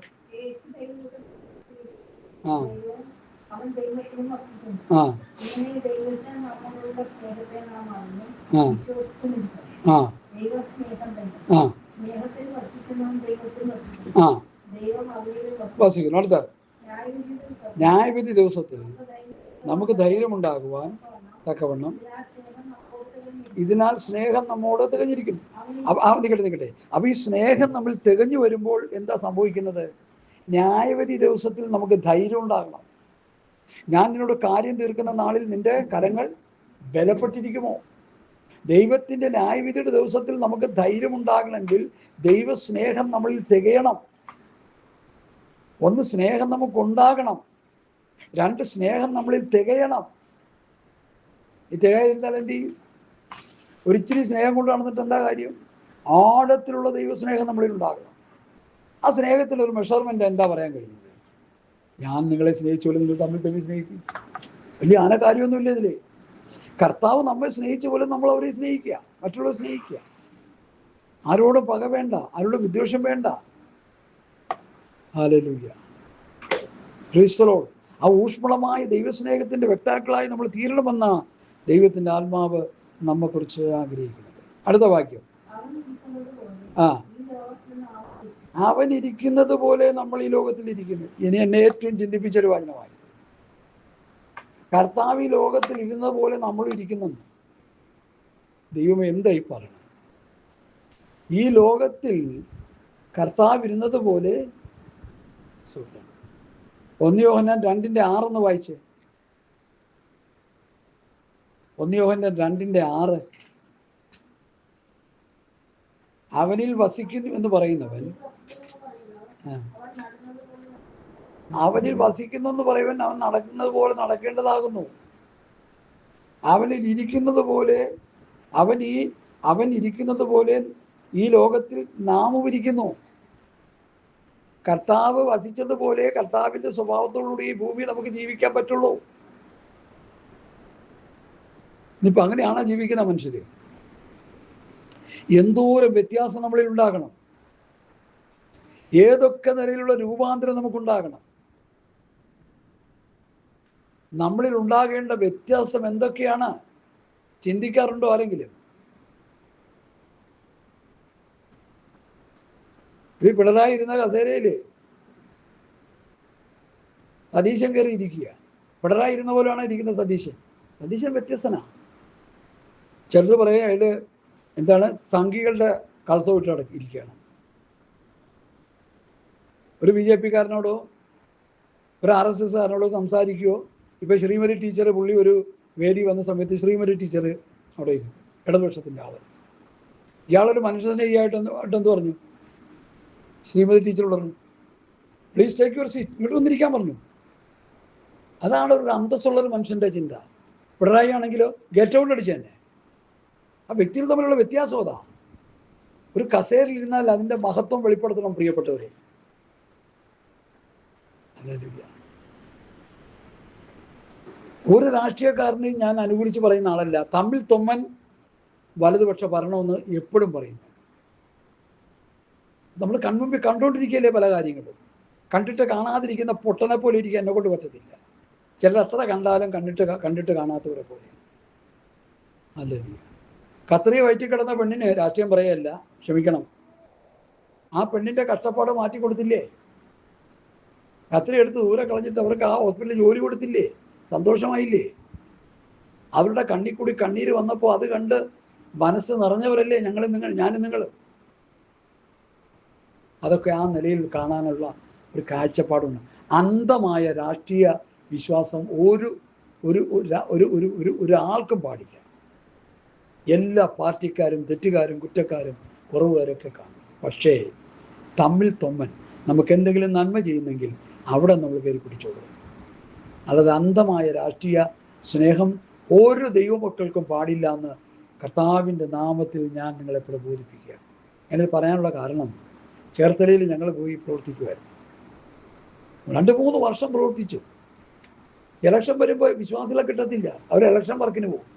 ആ ആ ആ ആ ആ വസിക്കുന്നു. അടുത്ത ന്യായവിധി ദിവസത്തിൽ നമുക്ക് ധൈര്യമുണ്ടാകുവാൻ തക്കവണ്ണം ഇതിനാൽ സ്നേഹം നമ്മോട് തികഞ്ഞിരിക്കുന്നു. നിൽക്കട്ടെ. അപ്പോൾ ഈ സ്നേഹം നമ്മൾ തികഞ്ഞു വരുമ്പോൾ എന്താ സംഭവിക്കുന്നത്? ന്യായവിധി ദിവസത്തിൽ നമുക്ക് ധൈര്യം ഉണ്ടാകണം. ഞാൻ നിന്നോട് കാര്യം തീർക്കുന്ന നാളിൽ നിന്റെ കരങ്ങൾ ബലപ്പെട്ടിരിക്കുമോ? ദൈവത്തിൻ്റെ ന്യായവിധിയുടെ ദിവസത്തിൽ നമുക്ക് ധൈര്യമുണ്ടാകണമെങ്കിൽ ദൈവസ്നേഹം നമ്മളിൽ തികയണം. ഒന്ന്, സ്നേഹം നമുക്കുണ്ടാകണം. രണ്ട്, സ്നേഹം നമ്മളിൽ തികയണം. ഈ തികയാൽ എന്ത് ചെയ്യും? ഒരിച്ചിരി സ്നേഹം കൊണ്ട് നടന്നിട്ട് എന്താ കാര്യം? ആഴത്തിലുള്ള ദൈവസ്നേഹം നമ്മളിൽ ഉണ്ടാകണം. ആ സ്നേഹത്തിലൊരു മെഷർമെൻ്റ് എന്താ പറയാൻ കഴിയുന്നത്? ഞാൻ നിങ്ങളെ സ്നേഹിച്ച പോലെ നിങ്ങൾ തമ്മിൽ തമ്മിൽ സ്നേഹിക്കും. വലിയ ആന കാര്യമൊന്നുമില്ല ഇതിൽ. കർത്താവ് നമ്മെ സ്നേഹിച്ച പോലെ നമ്മൾ അവരെ സ്നേഹിക്കുക, മറ്റുള്ളവരെ സ്നേഹിക്കുക. ആരോടും പക വേണ്ട, ആരോടും വിദ്വേഷം വേണ്ട. Hallelujah, praise the Lord. ആ ഊഷ്മളമായ ദൈവസ്നേഹത്തിൻ്റെ വ്യക്താക്കളായി നമ്മൾ തീരണമെന്ന ദൈവത്തിൻ്റെ ആത്മാവ് നമ്മെക്കുറിച്ച് ആഗ്രഹിക്കുന്നത്. അടുത്ത വാക്യം. അവൻ ഇരിക്കുന്നത് പോലെ നമ്മൾ ഈ ലോകത്തിലിരിക്കുന്നു. ഇനി എന്നെ ഏറ്റവും ചിന്തിപ്പിച്ചൊരു വചനമായി. കർത്താവ് ഈ ലോകത്തിൽ ഇരുന്ന പോലെ നമ്മൾ ഇരിക്കുന്നു. ദൈവം എന്തായി പറയണം? ഈ ലോകത്തിൽ കർത്താവ് ഇരുന്നത് പോലെ. 1 യോഹന്നാൻ 2:6 വായിച്ചേ. 1 യോഹന്നാൻ 2:6. അവനിൽ വസിക്കുന്നു എന്ന് പറയുന്നവൻ, അവനിൽ വസിക്കുന്നു എന്ന് പറയുവൻ അവൻ നടക്കുന്നത് പോലെ നടക്കേണ്ടതാകുന്നു. അവനിൽ ഇരിക്കുന്നത് പോലെ അവൻ ഇരിക്കുന്നത് പോലെ ഈ ലോകത്തിൽ നാമും ഇരിക്കുന്നു. കർത്താവ് വസിച്ചതുപോലെ കർത്താവിൻ്റെ സ്വഭാവത്തോടുകൂടി ഈ ഭൂമി നമുക്ക് ജീവിക്കാൻ പറ്റുള്ളൂ. ഇനിയിപ്പോൾ അങ്ങനെയാണോ ജീവിക്കുന്ന മനുഷ്യർ? എന്തോരം വ്യത്യാസം നമ്മളിൽ ഉണ്ടാകണം. ഏതൊക്കെ നിലയിലുള്ള രൂപാന്തരം നമുക്കുണ്ടാകണം. നമ്മളിൽ ഉണ്ടാകേണ്ട വ്യത്യാസം എന്തൊക്കെയാണ്? ചിന്തിക്കാറുണ്ടോ ആരെങ്കിലും? ഈ പിണറായി ഇരുന്ന കസേരയിൽ സതീശൻ കയറി ഇരിക്കുക. പിണറായി ഇരുന്ന പോലെയാണ് ഇരിക്കുന്നത് സതീശൻ. സതീശൻ വ്യത്യസ്തനാ. ചിലർ പറയുക അതിൽ എന്താണ്, സംഘികളുടെ കൾസം ഇട്ട് ഇരിക്കുകയാണ്. ഒരു BJP കാരനോടോ ഒരു RSS കാരനോടോ സംസാരിക്കുകയോ. ഇപ്പോൾ ശ്രീമതി ടീച്ചർ, പുള്ളി ഒരു വേദി വന്ന സമയത്ത് ശ്രീമതി ടീച്ചർ അവിടെ ഇരുന്നു, ഇടതുപക്ഷത്തിൻ്റെ ആൾ. ഇയാളൊരു മനുഷ്യസ്നേഹിയായിട്ട് എന്ത് പറഞ്ഞു? ശ്രീമതി ടീച്ചറോട് പറഞ്ഞു, പ്ലീസ് ടേക്ക് യുവർ സീറ്റ്, ഇങ്ങോട്ട് വന്നിരിക്കാൻ പറഞ്ഞു. അതാണ് ഒരു അന്തസ്സുള്ളൊരു മനുഷ്യൻ്റെ ചിന്ത. പിണറായി ആണെങ്കിലോ ഗേറ്റ് ഔട്ട് അടിച്ചു തന്നെ. ആ വ്യക്തികൾ തമ്മിലുള്ള വ്യത്യാസം അതാ. ഒരു കസേരയിൽ ഇരുന്നാൽ അതിൻ്റെ മഹത്വം വെളിപ്പെടുത്തണം പ്രിയപ്പെട്ടവരെ. ഒരു രാഷ്ട്രീയക്കാരനെയും ഞാൻ അനുകൂലിച്ച് പറയുന്ന ആളല്ല. തമ്മിൽ തൊമ്മൻ വലതുപക്ഷ ഭരണമെന്ന് എപ്പോഴും പറയുന്നു. നമ്മൾ കൺമുമ്പിൽ കണ്ടുകൊണ്ടിരിക്കുകയല്ലേ പല കാര്യങ്ങളും. കണ്ടിട്ട് കാണാതിരിക്കുന്ന പൊട്ടനെ പോലെ ഇരിക്കാൻ എന്നെ കൊണ്ട് പറ്റത്തില്ല. ചിലർ എത്ര കണ്ടാലും കണ്ടിട്ട് കാണാത്തവരെ പോലെ. അല്ലേ? കത്രിക വയറ്റിൽ കിടന്ന പെണ്ണിന് രാഷ്ട്രീയം പറയല്ല, ക്ഷമിക്കണം, ആ പെണ്ണിൻ്റെ കഷ്ടപ്പാട് മാറ്റി കൊടുത്തില്ലേ? കത്രിക എടുത്ത് ദൂരെ കളഞ്ഞിട്ട് അവർക്ക് ആ ഹോസ്പിറ്റലിൽ ജോലി കൊടുത്തില്ലേ? സന്തോഷമായില്ലേ? അവരുടെ കണ്ണിൽ കൂടി കണ്ണീര് വന്നപ്പോൾ അത് കണ്ട് മനസ്സ് നിറഞ്ഞവരല്ലേ ഞാനും നിങ്ങൾ. അതൊക്കെ ആ നിലയിൽ കാണാനുള്ള ഒരു കാഴ്ചപ്പാടുണ്ട്. അന്ധമായ രാഷ്ട്രീയ വിശ്വാസം ഒരാൾക്കും പാടില്ല. എല്ലാ പാർട്ടിക്കാരും തെറ്റുകാരും കുറ്റക്കാരും കുറവുകാരൊക്കെ കാണും. പക്ഷേ തമ്മിൽ തൊമ്മൻ നമുക്ക് എന്തെങ്കിലും നന്മ ചെയ്യുന്നെങ്കിൽ അവിടെ നമ്മൾ കയറി പിടിച്ചോളൂ. അല്ലാതെ അന്ധമായ രാഷ്ട്രീയ സ്നേഹം ഓരോ ദൈവമക്കൾക്കും പാടില്ല എന്ന് കർത്താവിൻ്റെ നാമത്തിൽ ഞാൻ നിങ്ങളെ പ്രബോധിപ്പിക്കുക. എനിക്ക് പറയാനുള്ള കാരണം, ചേർത്തലയിൽ ഞങ്ങൾ പോയി പ്രവർത്തിക്കുമായിരുന്നു. 2-3 വർഷം പ്രവർത്തിച്ചു. ഇലക്ഷൻ വരുമ്പോൾ വിശ്വാസികളെ കിട്ടത്തില്ല, അവർ ഇലക്ഷൻ വർക്കിന് പോകും.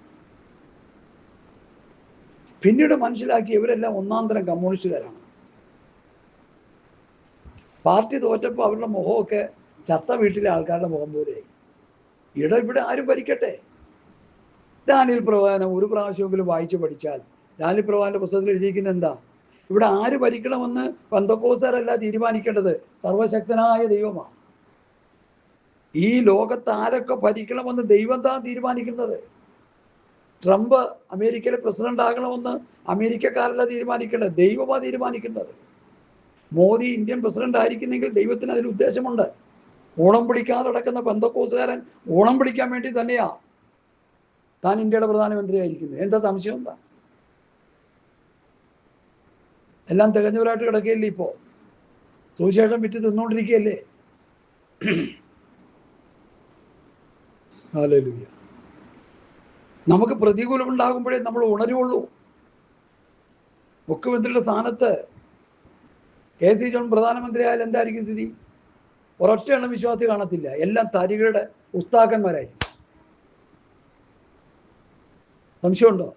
പിന്നീട് മനസ്സിലാക്കി ഇവരെല്ലാം ഒന്നാന്തരം കമ്മ്യൂണിസ്റ്റുകാരാണ്. പാർട്ടി തോറ്റപ്പോൾ അവരുടെ മുഖമൊക്കെ ചത്ത വീട്ടിലെ ആൾക്കാരുടെ മുഖം പോലെയായി. ഇവിടെ ആരും ഭരിക്കട്ടെ. ദാനിയേൽ പ്രവചനം ഒരു പ്രാവശ്യമെങ്കിലും വായിച്ച് പഠിച്ചാൽ ദാനിയേൽ പ്രവചനൻ്റെ പുസ്തകത്തിൽ എഴുതിയിരിക്കുന്നത് എന്താ? ഇവിടെ ആര് ഭരിക്കണമെന്ന് പെന്തക്കോസ്തുകാരല്ല തീരുമാനിക്കേണ്ടത്, സർവശക്തനായ ദൈവമാണ്. ഈ ലോകത്ത് ആരൊക്കെ ഭരിക്കണമെന്ന് ദൈവം താൻ തീരുമാനിക്കുന്നത്. ട്രംപ് അമേരിക്കയിലെ പ്രസിഡന്റ് ആകണമെന്ന് അമേരിക്കക്കാരല്ല തീരുമാനിക്കേണ്ടത്, ദൈവമാണ് തീരുമാനിക്കുന്നത്. മോദി ഇന്ത്യൻ പ്രസിഡന്റ് ആയിരിക്കുന്നെങ്കിൽ ദൈവത്തിന് അതിൽ ഉദ്ദേശമുണ്ട്. ഓണം പിടിക്കാതെ നടക്കുന്ന പെന്തക്കോസ്തുകാരൻ ഓണം പിടിക്കാൻ വേണ്ടി തന്നെയാ താൻ ഇന്ത്യയുടെ പ്രധാനമന്ത്രി ആയിരിക്കുന്നത്. എന്താ സംശയം? എന്താ? എല്ലാം തികഞ്ഞവരായിട്ട് കിടക്കുകയല്ലേ ഇപ്പോൾ. സുവിശേഷം വിറ്റ് തിന്നുകൊണ്ടിരിക്കുകയല്ലേ. ഹല്ലേലൂയ. നമുക്ക് പ്രതികൂലമുണ്ടാകുമ്പോഴേ നമ്മൾ ഉണരുള്ളൂ. മുഖ്യമന്ത്രിയുടെ സ്ഥാനത്ത് KC ജോൺ പ്രധാനമന്ത്രിയായാലും എന്തായിരിക്കും സ്ഥിതി? ഒരൊറ്റ എണ്ണം വിശ്വാസി കാണത്തില്ല. എല്ലാം തരികളുടെ ഉസ്താക്കന്മാരായി. സംശയമുണ്ടോ?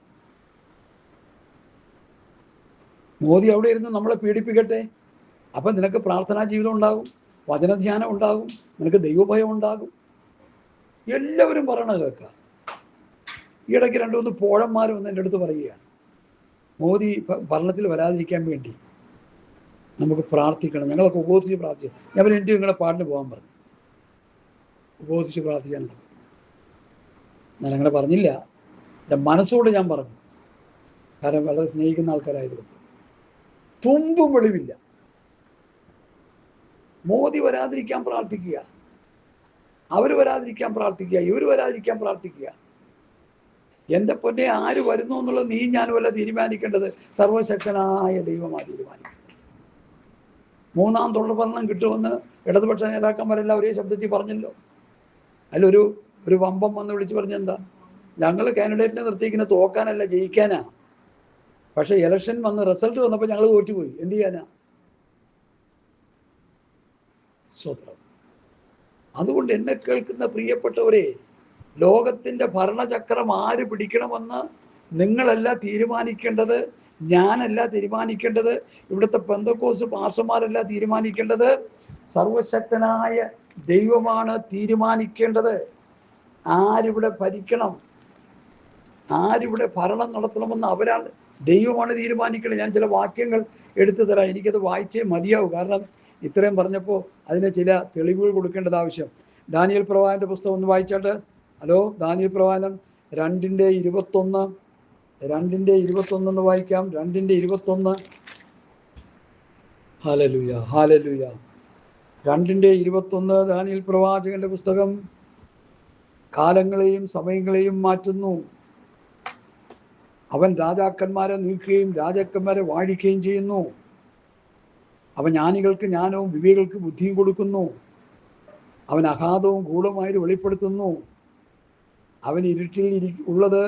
മോദി അവിടെ ഇരുന്ന് നമ്മളെ പീഡിപ്പിക്കട്ടെ. അപ്പം നിനക്ക് പ്രാർത്ഥനാ ജീവിതം ഉണ്ടാകും, വചനധ്യാനം ഉണ്ടാകും, നിനക്ക് ദൈവഭയം ഉണ്ടാകും. എല്ലാവരും പറയണ കേൾക്കുക. ഈ ഇടയ്ക്ക് 2-3 പോഴന്മാർ വന്ന് എൻ്റെ അടുത്ത് പറയുകയാണ്, മോദി ഭരണത്തിൽ വരാതിരിക്കാൻ വേണ്ടി നമുക്ക് പ്രാർത്ഥിക്കണം, ഞങ്ങളൊക്കെ ഉപവസിച്ച് പ്രാർത്ഥിക്കണം. ഞാൻ എനിക്ക് നിങ്ങളുടെ പാട്ടിന് പോകാൻ പറഞ്ഞു. ഉപവസിച്ച് പ്രാർത്ഥിക്കാനുണ്ട്. ഞാൻ അങ്ങനെ പറഞ്ഞില്ല, എൻ്റെ മനസ്സോട് ഞാൻ പറഞ്ഞു. കാരണം വളരെ സ്നേഹിക്കുന്ന ആൾക്കാരായതുകൊണ്ട്. തുമ്പും വെളിവില്ല. മോദി വരാതിരിക്കാൻ പ്രാർത്ഥിക്കുക, അവർ വരാതിരിക്കാൻ പ്രാർത്ഥിക്കുക, ഇവർ വരാതിരിക്കാൻ പ്രാർത്ഥിക്കുക. എൻ്റെ പൊന്നെ, ആര് വരുന്നു എന്നുള്ളത് നീ ഞാനും അല്ല തീരുമാനിക്കേണ്ടത്, സർവശക്തനായ ദൈവമാണ് തീരുമാനിക്കേണ്ടത്. 3ാം തുടർഭരണം കിട്ടുമെന്ന് ഇടതുപക്ഷ നേതാക്കന്മാരെല്ലാം ഒരേ ശബ്ദത്തിൽ പറഞ്ഞല്ലോ. അതിലൊരു വമ്പം വന്ന് വിളിച്ച് പറഞ്ഞെന്താ, ഞങ്ങൾ കാൻഡിഡേറ്റിനെ നിർത്തിയിരിക്കുന്ന തോക്കാനല്ല, ജയിക്കാനാ. പക്ഷെ ഇലക്ഷൻ വന്ന് റിസൾട്ട് വന്നപ്പോൾ ഞങ്ങൾ തോറ്റുപോയി. എന്ത് ചെയ്യാനാ? സ്വത്രം. അതുകൊണ്ട് എന്നെ കേൾക്കുന്ന പ്രിയപ്പെട്ടവരെ, ലോകത്തിൻ്റെ ഭരണചക്രം ആര് പിടിക്കണമെന്ന് നിങ്ങളല്ല തീരുമാനിക്കേണ്ടത്, ഞാനല്ല തീരുമാനിക്കേണ്ടത്, ഇവിടുത്തെ പെന്തക്കോസ് പാസ്റ്റർമാരല്ല തീരുമാനിക്കേണ്ടത്, സർവശക്തനായ ദൈവമാണ് തീരുമാനിക്കേണ്ടത്. ആരിവിടെ ഭരിക്കണം, ആരിവിടെ ഭരണം നടത്തണമെന്ന് അവരാണ്, ദൈവമാണ് തീരുമാനിക്കേണ്ടത്. ഞാൻ ചില വാക്യങ്ങൾ എടുത്തു തരാം, എനിക്കത് വായിച്ചേ മതിയാവും. കാരണം ഇത്രയും പറഞ്ഞപ്പോൾ അതിന് ചില തെളിവുകൾ കൊടുക്കേണ്ടത് ആവശ്യം. ദാനിയേൽ പ്രവാചകന്റെ പുസ്തകം ഒന്ന് വായിച്ചാട്ട്. ഹലോ, ദാനിയേൽ പ്രവാചകൻ 2:21 വായിക്കാം. 2:21. Hallelujah, hallelujah. 2:21 ദാനിയേൽ പ്രവാചകന്റെ പുസ്തകം. കാലങ്ങളെയും സമയങ്ങളെയും മാറ്റുന്നു. അവൻ രാജാക്കന്മാരെ നീക്കുകയും രാജാക്കന്മാരെ വാഴിക്കുകയും ചെയ്യുന്നു. അവൻ ജ്ഞാനികൾക്ക് ജ്ഞാനവും വിവേകികൾക്ക് ബുദ്ധിയും കൊടുക്കുന്നു. അവൻ അഗാധവും ഗൂഢമായത് വെളിപ്പെടുത്തുന്നു. അവൻ ഇരുട്ടിൽ ഉള്ളത്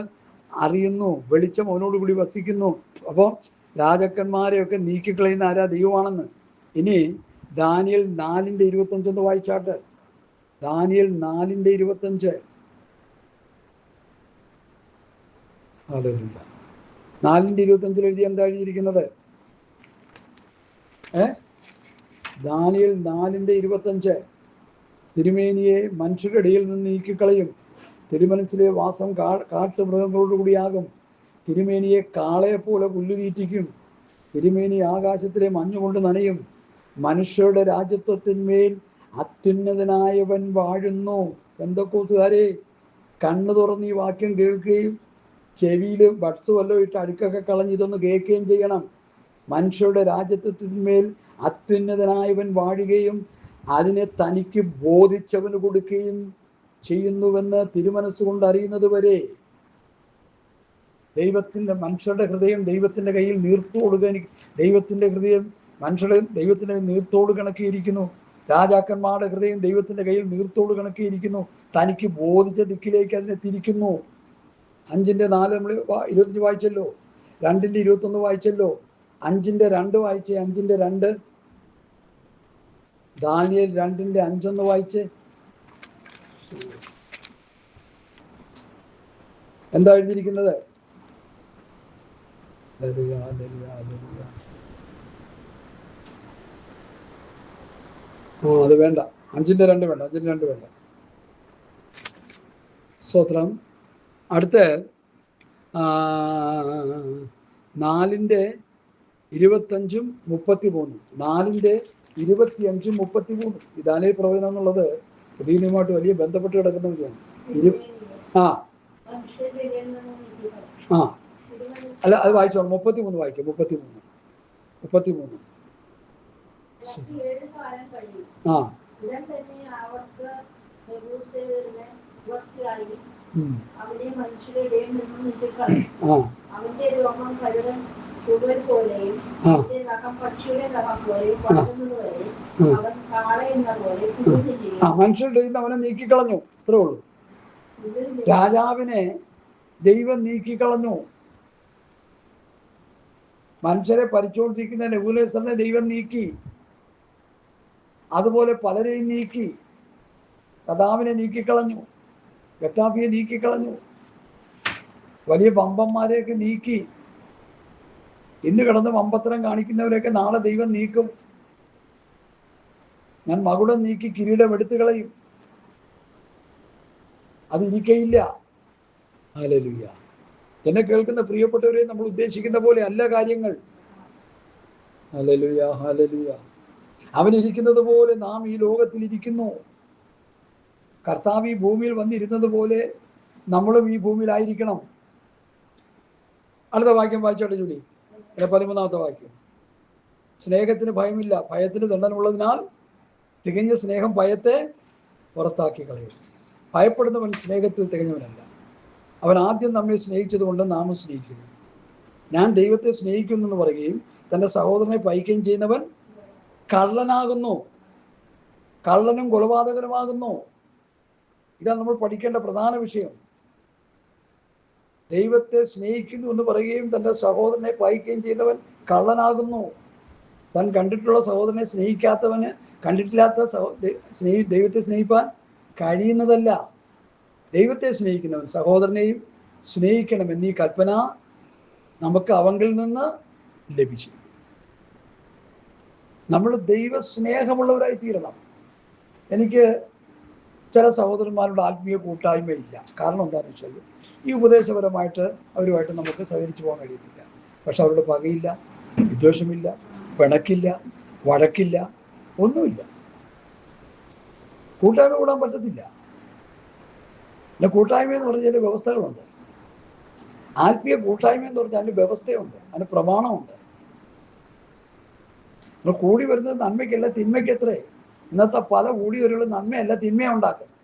അറിയുന്നു, വെളിച്ചം അവനോടുകൂടി വസിക്കുന്നു. അപ്പോൾ രാജാക്കന്മാരെയൊക്കെ നീക്കിക്കളയുന്ന ആരാ? ദൈവമാണെന്ന്. ഇനി ദാനിയേൽ 4:25 വായിച്ചാട്ട്. ദാനിയേൽ 4:25. 4:25 എഴുതി എന്താ എഴുതിയിരിക്കുന്നത്? ദാനിയേൽ 4:25. തിരുമേനിയെ മനുഷ്യരുടെ ഇടയിൽ നിന്ന് നീക്കിക്കളയും, തിരുമനസ്സിലെ വാസം കാട്ടുമൃഗങ്ങളോടുകൂടിയാകും. തിരുമേനിയെ കാളയെപ്പോലെ പുല്ലുതീറ്റിക്കും, തിരുമേനി ആകാശത്തിലെ മഞ്ഞുകൊണ്ട് നനയും. മനുഷ്യരുടെ രാജ്യത്വത്തിന്മേൽ അത്യുന്നതനായവൻ വാഴുന്നു. പെന്തക്കോസ്തുകാരെ, കണ്ണു തുറന്ന് ഈ വാക്യം കേൾക്കുകയും ചെവിയിൽ ബഡ്സ് വല്ലതും ഇട്ട് അടുക്കൊക്കെ കളഞ്ഞ് ഇതൊന്ന് കേൾക്കുകയും ചെയ്യണം. മനുഷ്യരുടെ രാജ്യത്വത്തിന്മേൽ അത്യുന്നതനായവൻ വാഴുകയും അതിനെ തനിക്ക് ബോധിച്ചവന് കൊടുക്കുകയും ചെയ്യുന്നുവെന്ന് തിരുമനസ്സുകൊണ്ട് അറിയുന്നത് വരെ മനുഷ്യരുടെ ഹൃദയം ദൈവത്തിൻ്റെ കയ്യിൽ ദൈവത്തിൻ്റെ ഹൃദയം ദൈവത്തിൻ്റെ നീർത്തോട് കണക്കിയിരിക്കുന്നു. രാജാക്കന്മാരുടെ ഹൃദയം ദൈവത്തിൻ്റെ കയ്യിൽ നീർത്തോട് കണക്കിയിരിക്കുന്നു. തനിക്ക് ബോധിച്ച ദിക്കിലേക്ക് അതിനെ തിരിക്കുന്നു. 5:4 നമ്മൾ 25 വായിച്ചല്ലോ. 2:21 വായിച്ചല്ലോ. 5:2 വായിച്ചേ. 5:2. ദാനിയേൽ 2:5 വായിച്ചേ. എന്താ എഴുതിയിരിക്കുന്നത്? അത് വേണ്ട. 5:2 വേണ്ട. 5:2 വേണ്ട. സ്തോത്രം. അടുത്ത 4:25-33. 4:25-33. ഇതാനേ പ്രവചനം എന്നുള്ളത് പുതിയ നിയമമായിട്ട് വലിയ ബന്ധപ്പെട്ട് കിടക്കുന്നതാണ്. അല്ല, അത് വായിച്ചോ. 33 വായിക്കും. 33. മനുഷ്യരുടെ നിന്ന് അവനെ നീക്കിക്കളഞ്ഞു. ഇത്രേ ഉള്ളൂ. രാജാവിനെ ദൈവം നീക്കിക്കളഞ്ഞു. മനുഷ്യരെ ഭരിച്ചുകൊണ്ടിരിക്കുന്ന നെബൂഖദ്നേസറിനെ ദൈവം നീക്കി. അതുപോലെ പലരെയും നീക്കി. സദാമിനെ നീക്കിക്കളഞ്ഞു, ഗദ്ദാഫിയെ നീക്കിക്കളഞ്ഞു, വലിയ വമ്പന്മാരെയൊക്കെ നീക്കി. ഇന്ന് കിടന്ന് വമ്പത്തരം കാണിക്കുന്നവരെയൊക്കെ നാളെ ദൈവം നീക്കും. ഞാൻ മകുടം നീക്കി കിരീടം എടുത്തു കളയും. അതിരിക്കയില്ല. ഹല്ലേലൂയ. എന്നെ കേൾക്കുന്ന പ്രിയപ്പെട്ടവരെ, നമ്മൾ ഉദ്ദേശിക്കുന്ന പോലെ അല്ല കാര്യങ്ങൾ. Hallelujah, hallelujah. അവനിരിക്കുന്നത് പോലെ നാം ഈ ലോകത്തിൽ ഇരിക്കുന്നു. കർത്താവ് ഈ ഭൂമിയിൽ വന്നിരുന്നത് പോലെ നമ്മളും ഈ ഭൂമിയിലായിരിക്കണം. അടുത്ത വാക്യം വായിച്ചോട്ടെ ജൂലി. 13-ാമത്തെ വാക്യം. സ്നേഹത്തിന് ഭയമില്ല, ഭയത്തിന് ദണ്ഡനമുള്ളതിനാൽ തികഞ്ഞ സ്നേഹം ഭയത്തെ പുറത്താക്കി കളയും. ഭയപ്പെടുന്നവൻ സ്നേഹത്തിൽ തികഞ്ഞവനല്ല. അവൻ ആദ്യം നമ്മെ സ്നേഹിച്ചതുകൊണ്ട് നാമും സ്നേഹിക്കുന്നു. ഞാൻ ദൈവത്തെ സ്നേഹിക്കുന്നു എന്ന് പറയുകയും തൻ്റെ സഹോദരനെ പഴിക്കുകയും ചെയ്യുന്നവൻ കള്ളനാകുന്നു, കള്ളനും കൊലപാതകനുമാകുന്നു. ഇതാണ് നമ്മൾ പഠിക്കേണ്ട പ്രധാന വിഷയം. ദൈവത്തെ സ്നേഹിക്കുന്നു എന്ന് പറയുകയും തൻ്റെ സഹോദരനെ പഴിക്കുകയും ചെയ്യുന്നവൻ കള്ളനാകുന്നു. താൻ കണ്ടിട്ടുള്ള സഹോദരനെ സ്നേഹിക്കാത്തവന് കണ്ടിട്ടില്ലാത്ത ദൈവത്തെ സ്നേഹിപ്പാൻ കഴിയുന്നതല്ല. ദൈവത്തെ സ്നേഹിക്കുന്നവൻ സഹോദരനെയും സ്നേഹിക്കണമെന്നീ കൽപ്പന നമുക്ക് അവങ്കിൽ നിന്ന് ലഭിച്ചു. നമ്മൾ ദൈവസ്നേഹമുള്ളവരായി തീരണം. എനിക്ക് ചില സഹോദരന്മാരുടെ ആത്മീയ കൂട്ടായ്മയില്ല. കാരണം എന്താണെന്ന് വെച്ചാൽ ഈ ഉപദേശപരമായിട്ട് അവരുമായിട്ട് നമുക്ക് സഹകരിച്ചു പോകാൻ കഴിയത്തില്ല. പക്ഷെ അവരുടെ പകയില്ല, വിദ്വേഷമില്ല, പിണക്കില്ല, വഴക്കില്ല, ഒന്നുമില്ല. കൂട്ടായ്മ കൂടാൻ പറ്റത്തില്ല. പിന്നെ കൂട്ടായ്മ എന്ന് പറഞ്ഞാൽ വ്യവസ്ഥകളുണ്ട്. ആത്മീയ കൂട്ടായ്മ എന്ന് പറഞ്ഞാൽ അതിന് വ്യവസ്ഥയുണ്ട്, അതിന് പ്രമാണമുണ്ട്. നമ്മൾ കൂടി വരുന്നത് നന്മയ്ക്കല്ല തിന്മയ്ക്കത്രേ. ഇന്നത്തെ പല കൂടിയൊരുകളും നന്മയല്ല തിന്മയാണ് ഉണ്ടാക്കുന്നത്.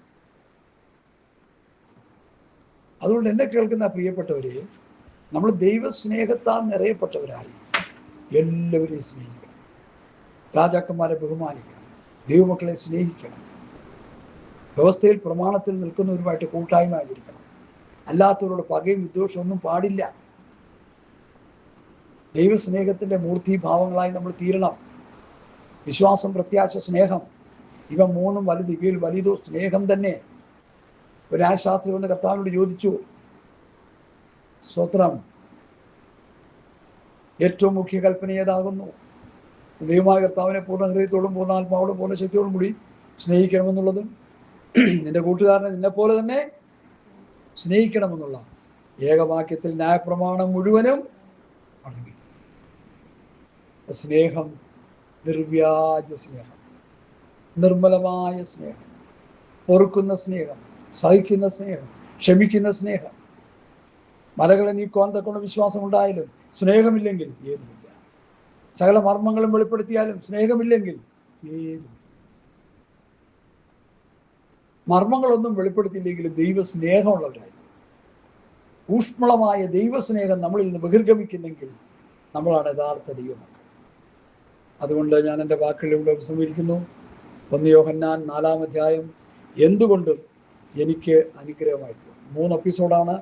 അതുകൊണ്ട് എന്നെ കേൾക്കുന്ന പ്രിയപ്പെട്ടവരെ, നമ്മൾ ദൈവസ്നേഹത്താൽ നിറയപ്പെട്ടവരായി എല്ലാവരെയും സ്നേഹിക്കണം. രാജാക്കന്മാരെ ബഹുമാനിക്കണം, ദൈവമക്കളെ സ്നേഹിക്കണം. വ്യവസ്ഥയിൽ പ്രമാണത്തിൽ നിൽക്കുന്നവരുമായിട്ട് കൂട്ടായ്മ ആചരിക്കണം. അല്ലാത്തവരോട് പകയും വിദ്വേഷവും ഒന്നും പാടില്ല. ദൈവസ്നേഹത്തിൻ്റെ മൂർത്തിഭാവങ്ങളായി നമ്മൾ തീരണം. വിശ്വാസം, പ്രത്യാശ, സ്നേഹം, ഇവ മൂന്നും വലുത്. ഇവയിൽ വലുതോ സ്നേഹം തന്നെ. ഒരു ന്യായശാസ്ത്രി വന്ന് കർത്താവിനോട് ചോദിച്ചു, സ്തോത്രം, ഏറ്റവും മുഖ്യ കൽപ്പന ഏതാകുന്നു? ദൈവമായ കർത്താവിനെ പൂർണ്ണ ഹൃദയത്തോടും പൂർണ്ണ ആത്മാവോടും പൂർണ്ണ ശക്തിയോടും കൂടി സ്നേഹിക്കണമെന്നുള്ളതും നിന്റെ കൂട്ടുകാരനെ നിന്നെപ്പോലെ തന്നെ സ്നേഹിക്കണമെന്നുള്ള ഏകവാക്യത്തിൽ ന്യായപ്രമാണം മുഴുവനും അടങ്ങി. സ്നേഹം നിർവ്യാജ സ്നേഹം, നിർമ്മലമായ സ്നേഹം, പൊറുക്കുന്ന സ്നേഹം, സഹിക്കുന്ന സ്നേഹം, ക്ഷമിക്കുന്ന സ്നേഹം. മലകളെ നീക്കുവാൻ തക്കൊണ്ട് വിശ്വാസം ഉണ്ടായാലും സ്നേഹമില്ലെങ്കിൽ ഏതുമില്ല. സകല മർമ്മങ്ങളും വെളിപ്പെടുത്തിയാലും സ്നേഹമില്ലെങ്കിൽ ഏതുമില്ല. മർമ്മങ്ങളൊന്നും വെളിപ്പെടുത്തിയില്ലെങ്കിലും ദൈവസ്നേഹമുള്ളവരായി ഊഷ്മളമായ ദൈവസ്നേഹം നമ്മളിൽ നിന്ന് ബഹിർഗമിക്കുന്നെങ്കിൽ നമ്മളാണ് യഥാർത്ഥ ദൈവമക്കൾ. അതുകൊണ്ട് ഞാൻ എൻ്റെ വാക്കുകളിലൂടെ ഉപസംഹരിക്കുന്നു. 1 യോഹന്നാൻ 4-ാം അധ്യായം എന്തുകൊണ്ടും എനിക്ക് അനുഗ്രഹമായി തീർന്നു. 3 എപ്പിസോഡാണ്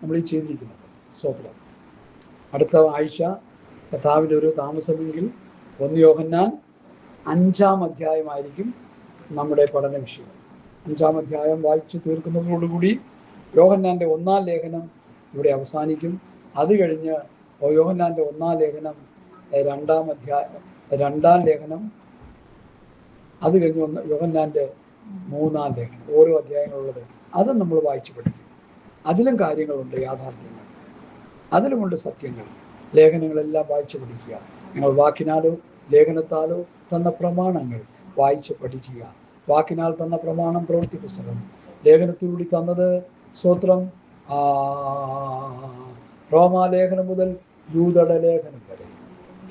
നമ്മൾ ഈ ചെയ്തിരിക്കുന്നത്. സ്തോത്രം. അടുത്ത ആഴ്ച കർത്താവിൻ്റെ ഒരു താമസമെങ്കിൽ 1 യോഹന്നാൻ 5-ാം അധ്യായമായിരിക്കും നമ്മുടെ പഠന വിഷയം. 5-ാം അധ്യായം വായിച്ച് തീർക്കുന്നതോടുകൂടി യോഹന്നാൻ്റെ 1-ാം ലേഖനം ഇവിടെ അവസാനിക്കും. അത് കഴിഞ്ഞ് യോഹന്നാൻ്റെ 1-ാം ലേഖനം 2-ാം ലേഖനം, അത് കഴിഞ്ഞ് യോഹന്നാൻ്റെ 3-ാം ലേഖനം, ഓരോ അധ്യായങ്ങളുള്ളത് അതും നമ്മൾ വായിച്ച് പഠിക്കും. അതിലും കാര്യങ്ങളുണ്ട്, യാഥാർത്ഥ്യങ്ങൾ, അതിലുമുണ്ട് സത്യങ്ങൾ. ലേഖനങ്ങളെല്ലാം വായിച്ച് പഠിക്കുക. നിങ്ങൾ വാക്കിനാലോ ലേഖനത്താലോ തന്ന പ്രമാണങ്ങൾ വായിച്ച് പഠിക്കുക. വാക്കിനാൽ തന്ന പ്രമാണം പ്രവൃത്തി പുസ്തകം, ലേഖനത്തിലൂടെ തന്നത് സ്തോത്രം റോമാലേഖനം മുതൽ യൂദയുടെ ലേഖനം വരെ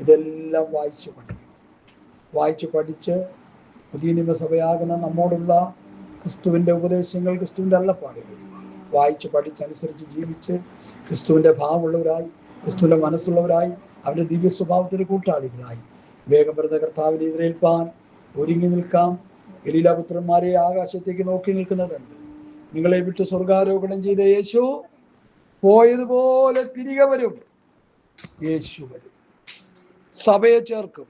ഇതെല്ലാം വായിച്ച് പഠിക്കും. വായിച്ച് പഠിച്ച് പുതിയ നിയമസഭയാകുന്ന നമ്മോടുള്ള ക്രിസ്തുവിൻ്റെ ഉപദേശങ്ങൾ, ക്രിസ്തുവിൻ്റെ അരുളപ്പാടുകൾ വായിച്ച് പഠിച്ചനുസരിച്ച് ജീവിച്ച് ക്രിസ്തുവിൻ്റെ ഭാവമുള്ളവരായി, ക്രിസ്തുവിൻ്റെ മനസ്സുള്ളവരായി, അവരുടെ ദിവ്യ സ്വഭാവത്തിന് കൂട്ടാളികളായി വേഗം വരുന്ന കർത്താവിനെ എതിരേൽപ്പാൻ ഒരുങ്ങി നിൽക്കാം. ഗലീലാപുത്രന്മാരെ ആകാശത്തേക്ക് നോക്കി നിൽക്കുന്നതുണ്ട്. നിങ്ങളെ വിട്ട് സ്വർഗാരോഹണം ചെയ്ത യേശു പോയതുപോലെ തിരികെ വരും. യേശു വരും, സഭയെ ചേർക്കും.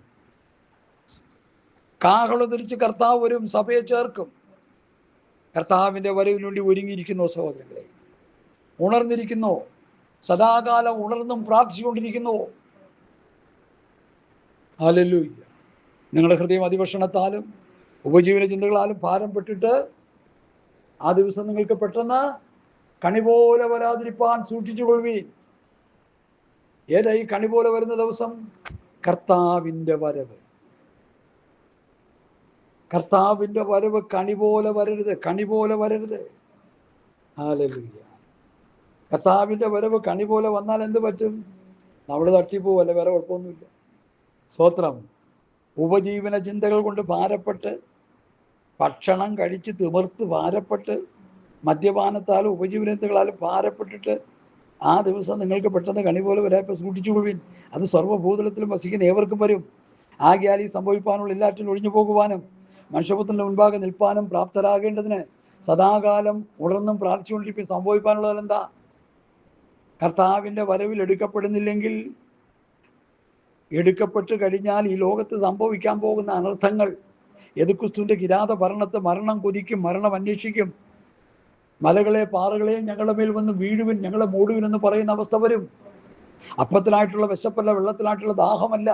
കാഹളം തിരിച്ച് കർത്താവ് വരും, സഭയെ ചേർക്കും. കർത്താവിൻ്റെ വരവിന് വേണ്ടി ഒരുങ്ങിയിരിക്കുന്നു സഹോദരങ്ങളെ. ഉണർന്നിരിക്കുന്നു, സദാകാലം ഉണർന്നും പ്രാർത്ഥിച്ചുകൊണ്ടിരിക്കുന്നു. ഹല്ലേലൂയ. നിങ്ങളുടെ ഹൃദയം അതിഭക്ഷണത്താലും ഉപജീവന ചിന്തകളാലും ഭാരം പെട്ടിട്ട് ആ ദിവസം നിങ്ങൾക്ക് പെട്ടെന്ന് കണി പോലെ വരാതിരിപ്പാൻ സൂക്ഷിച്ചുകൊള്ളുവീൻ. ഏതായി കണി പോലെ വരുന്ന ദിവസം? കർത്താവിൻ്റെ വരവ്. കർത്താവിൻ്റെ വരവ് കണി പോലെ വരരുത്, കണി പോലെ വരരുത്. ഹല്ലേലൂയ. കർത്താവിൻ്റെ വരവ് കണി പോലെ വന്നാൽ എന്ത് പറ്റും? നമ്മൾ തട്ടിപ്പോവല്ല, വേറെ കുഴപ്പമൊന്നുമില്ല. സ്തോത്രം. ഉപജീവന ചിന്തകൾ കൊണ്ട് ഭാരപ്പെട്ട്, ഭക്ഷണം കഴിച്ച് തിമിർത്ത് ഭാരപ്പെട്ട്, മദ്യപാനത്താലും ഉപജീവനത്താലും ഭാരപ്പെട്ടിട്ട് ആ ദിവസം നിങ്ങൾക്ക് പെട്ടെന്ന് കണി പോലെ വരാപ്പോൾ സൂക്ഷിച്ചുകൊള്ളുവിൻ. അത് സർവ്വഭൂതലത്തിലും വസിക്കുന്ന ഏവർക്കും വരും. ആകയാൽ ഈ സംഭവിപ്പാനുള്ള എല്ലാറ്റിനും ഒഴിഞ്ഞു പോകുവാനും മനുഷ്യപുത്രൻ്റെ മുൻപാകെ നിൽപ്പാനും പ്രാപ്തരാകേണ്ടതിന് സദാകാലം ഉണർന്നും പ്രാർത്ഥിച്ചുകൊണ്ടിരിക്കും. സംഭവിപ്പാനുള്ളതെന്താ? കർത്താവിൻ്റെ വരവിൽ എടുക്കപ്പെടുന്നില്ലെങ്കിൽ, എടുക്കപ്പെട്ട് കഴിഞ്ഞാൽ ഈ ലോകത്ത് സംഭവിക്കാൻ പോകുന്ന അനർത്ഥങ്ങൾ, യെഹൂദക്രിസ്തുവിൻ്റെ കിരാത ഭരണത്തെ മരണം കൊതിക്കും, മരണം അന്വേഷിക്കും. മലകളെ പാറകളെയും ഞങ്ങളുടെ മേൽ വന്ന് വീഴുവിൻ, ഞങ്ങളെ മൂടുവിൻ എന്ന് പറയുന്ന അവസ്ഥ വരും. അപ്പത്തിനായിട്ടുള്ള വിശപ്പല്ല, വെള്ളത്തിനായിട്ടുള്ള ദാഹമല്ല,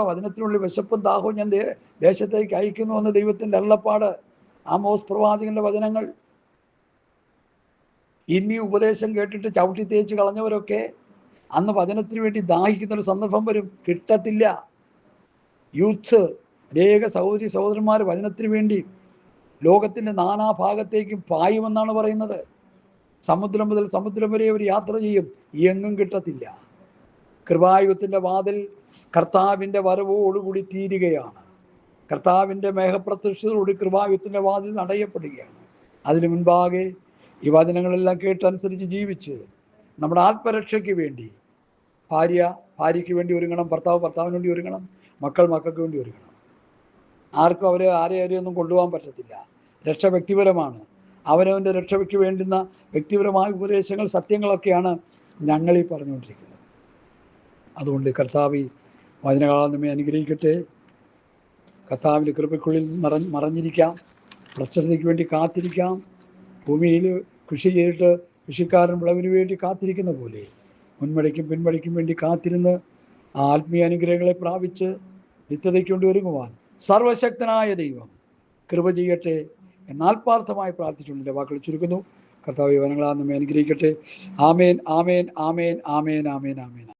വചനത്തിനുള്ള വിശപ്പും ദാഹവും ഞാൻ ദേശത്തേക്ക് അയക്കുന്നു എന്ന് ദൈവത്തിൻ്റെ അരുളപ്പാട്. ആമോസ് പ്രവാചകന്റെ വചനങ്ങൾ. ഇന്നീ ഉപദേശം കേട്ടിട്ട് ചവിട്ടി തേച്ച് കളഞ്ഞവരൊക്കെ അന്ന് വചനത്തിന് വേണ്ടി ദാഹിക്കുന്നൊരു സന്ദർഭം വരും. കിട്ടത്തില്ല. യൂത്ത് അനേക സഹോദരി സഹോദരന്മാർ വചനത്തിന് വേണ്ടി ലോകത്തിൻ്റെ നാനാഭാഗത്തേക്കും പായുമെന്നാണ് പറയുന്നത്. സമുദ്രം മുതൽ സമുദ്രം വരെ അവർ യാത്ര ചെയ്യും, എങ്ങും കിട്ടത്തില്ല. കൃപായുഗത്തിൻ്റെ വാതിൽ കർത്താവിൻ്റെ വരവോടുകൂടി തീരുകയാണ്. കർത്താവിൻ്റെ മേഘപ്രത്യക്ഷതയോടുകൂടി കൃപായുഗത്തിൻ്റെ വാതിൽ അടയപ്പെടുകയാണ്. അതിനു മുൻപാകെ ഈ വചനങ്ങളെല്ലാം കേട്ടനുസരിച്ച് ജീവിച്ച് നമ്മുടെ ആത്മരക്ഷയ്ക്ക് വേണ്ടി ഭാര്യയ്ക്ക് വേണ്ടി ഒരുങ്ങണം, ഭർത്താവിന് വേണ്ടി ഒരുങ്ങണം, മക്കൾക്ക് വേണ്ടി ഒരുങ്ങണം. ആർക്കും ആരെയൊന്നും കൊണ്ടുപോകാൻ പറ്റത്തില്ല. രക്ഷ വ്യക്തിപരമാണ്. അവനവൻ്റെ രക്ഷയ്ക്ക് വേണ്ടുന്ന വ്യക്തിപരമായ ഉപദേശങ്ങൾ, സത്യങ്ങളൊക്കെയാണ് ഞങ്ങളീ പറഞ്ഞുകൊണ്ടിരിക്കുന്നത്. അതുകൊണ്ട് കർത്താവ് വചനകാലം നമ്മെ അനുഗ്രഹിക്കട്ടെ. കർത്താവിൻ്റെ കൃപയ്ക്കുള്ളിൽ മറഞ്ഞിരിക്കാം, പ്രസരതയ്ക്ക് വേണ്ടി കാത്തിരിക്കാം. ഭൂമിയിൽ കൃഷി ചെയ്തിട്ട് കൃഷിക്കാരൻ വിളവിന് വേണ്ടി കാത്തിരിക്കുന്ന പോലെ മുൻമഴയ്ക്കും പിൻമഴയ്ക്കും വേണ്ടി കാത്തിരുന്ന് ആത്മീയ അനുഗ്രഹങ്ങളെ പ്രാപിച്ച് നിത്യതയ്ക്ക് കൊണ്ട് ഒരുങ്ങുവാൻ സർവശക്തനായ ദൈവം കൃപ ചെയ്യട്ടെ എന്ന് ആത്മാർത്ഥമായി പ്രാർത്ഥിച്ചുകൊണ്ടിൻ്റെ വാക്കുകൾ ചുരുക്കുന്നു. കർത്താവ് വചനങ്ങളാൽ നമ്മെ അനുഗ്രഹിക്കട്ടെ. ആമേൻ, ആമേൻ, ആമേൻ, ആമേൻ, ആമേൻ, ആമേൻ.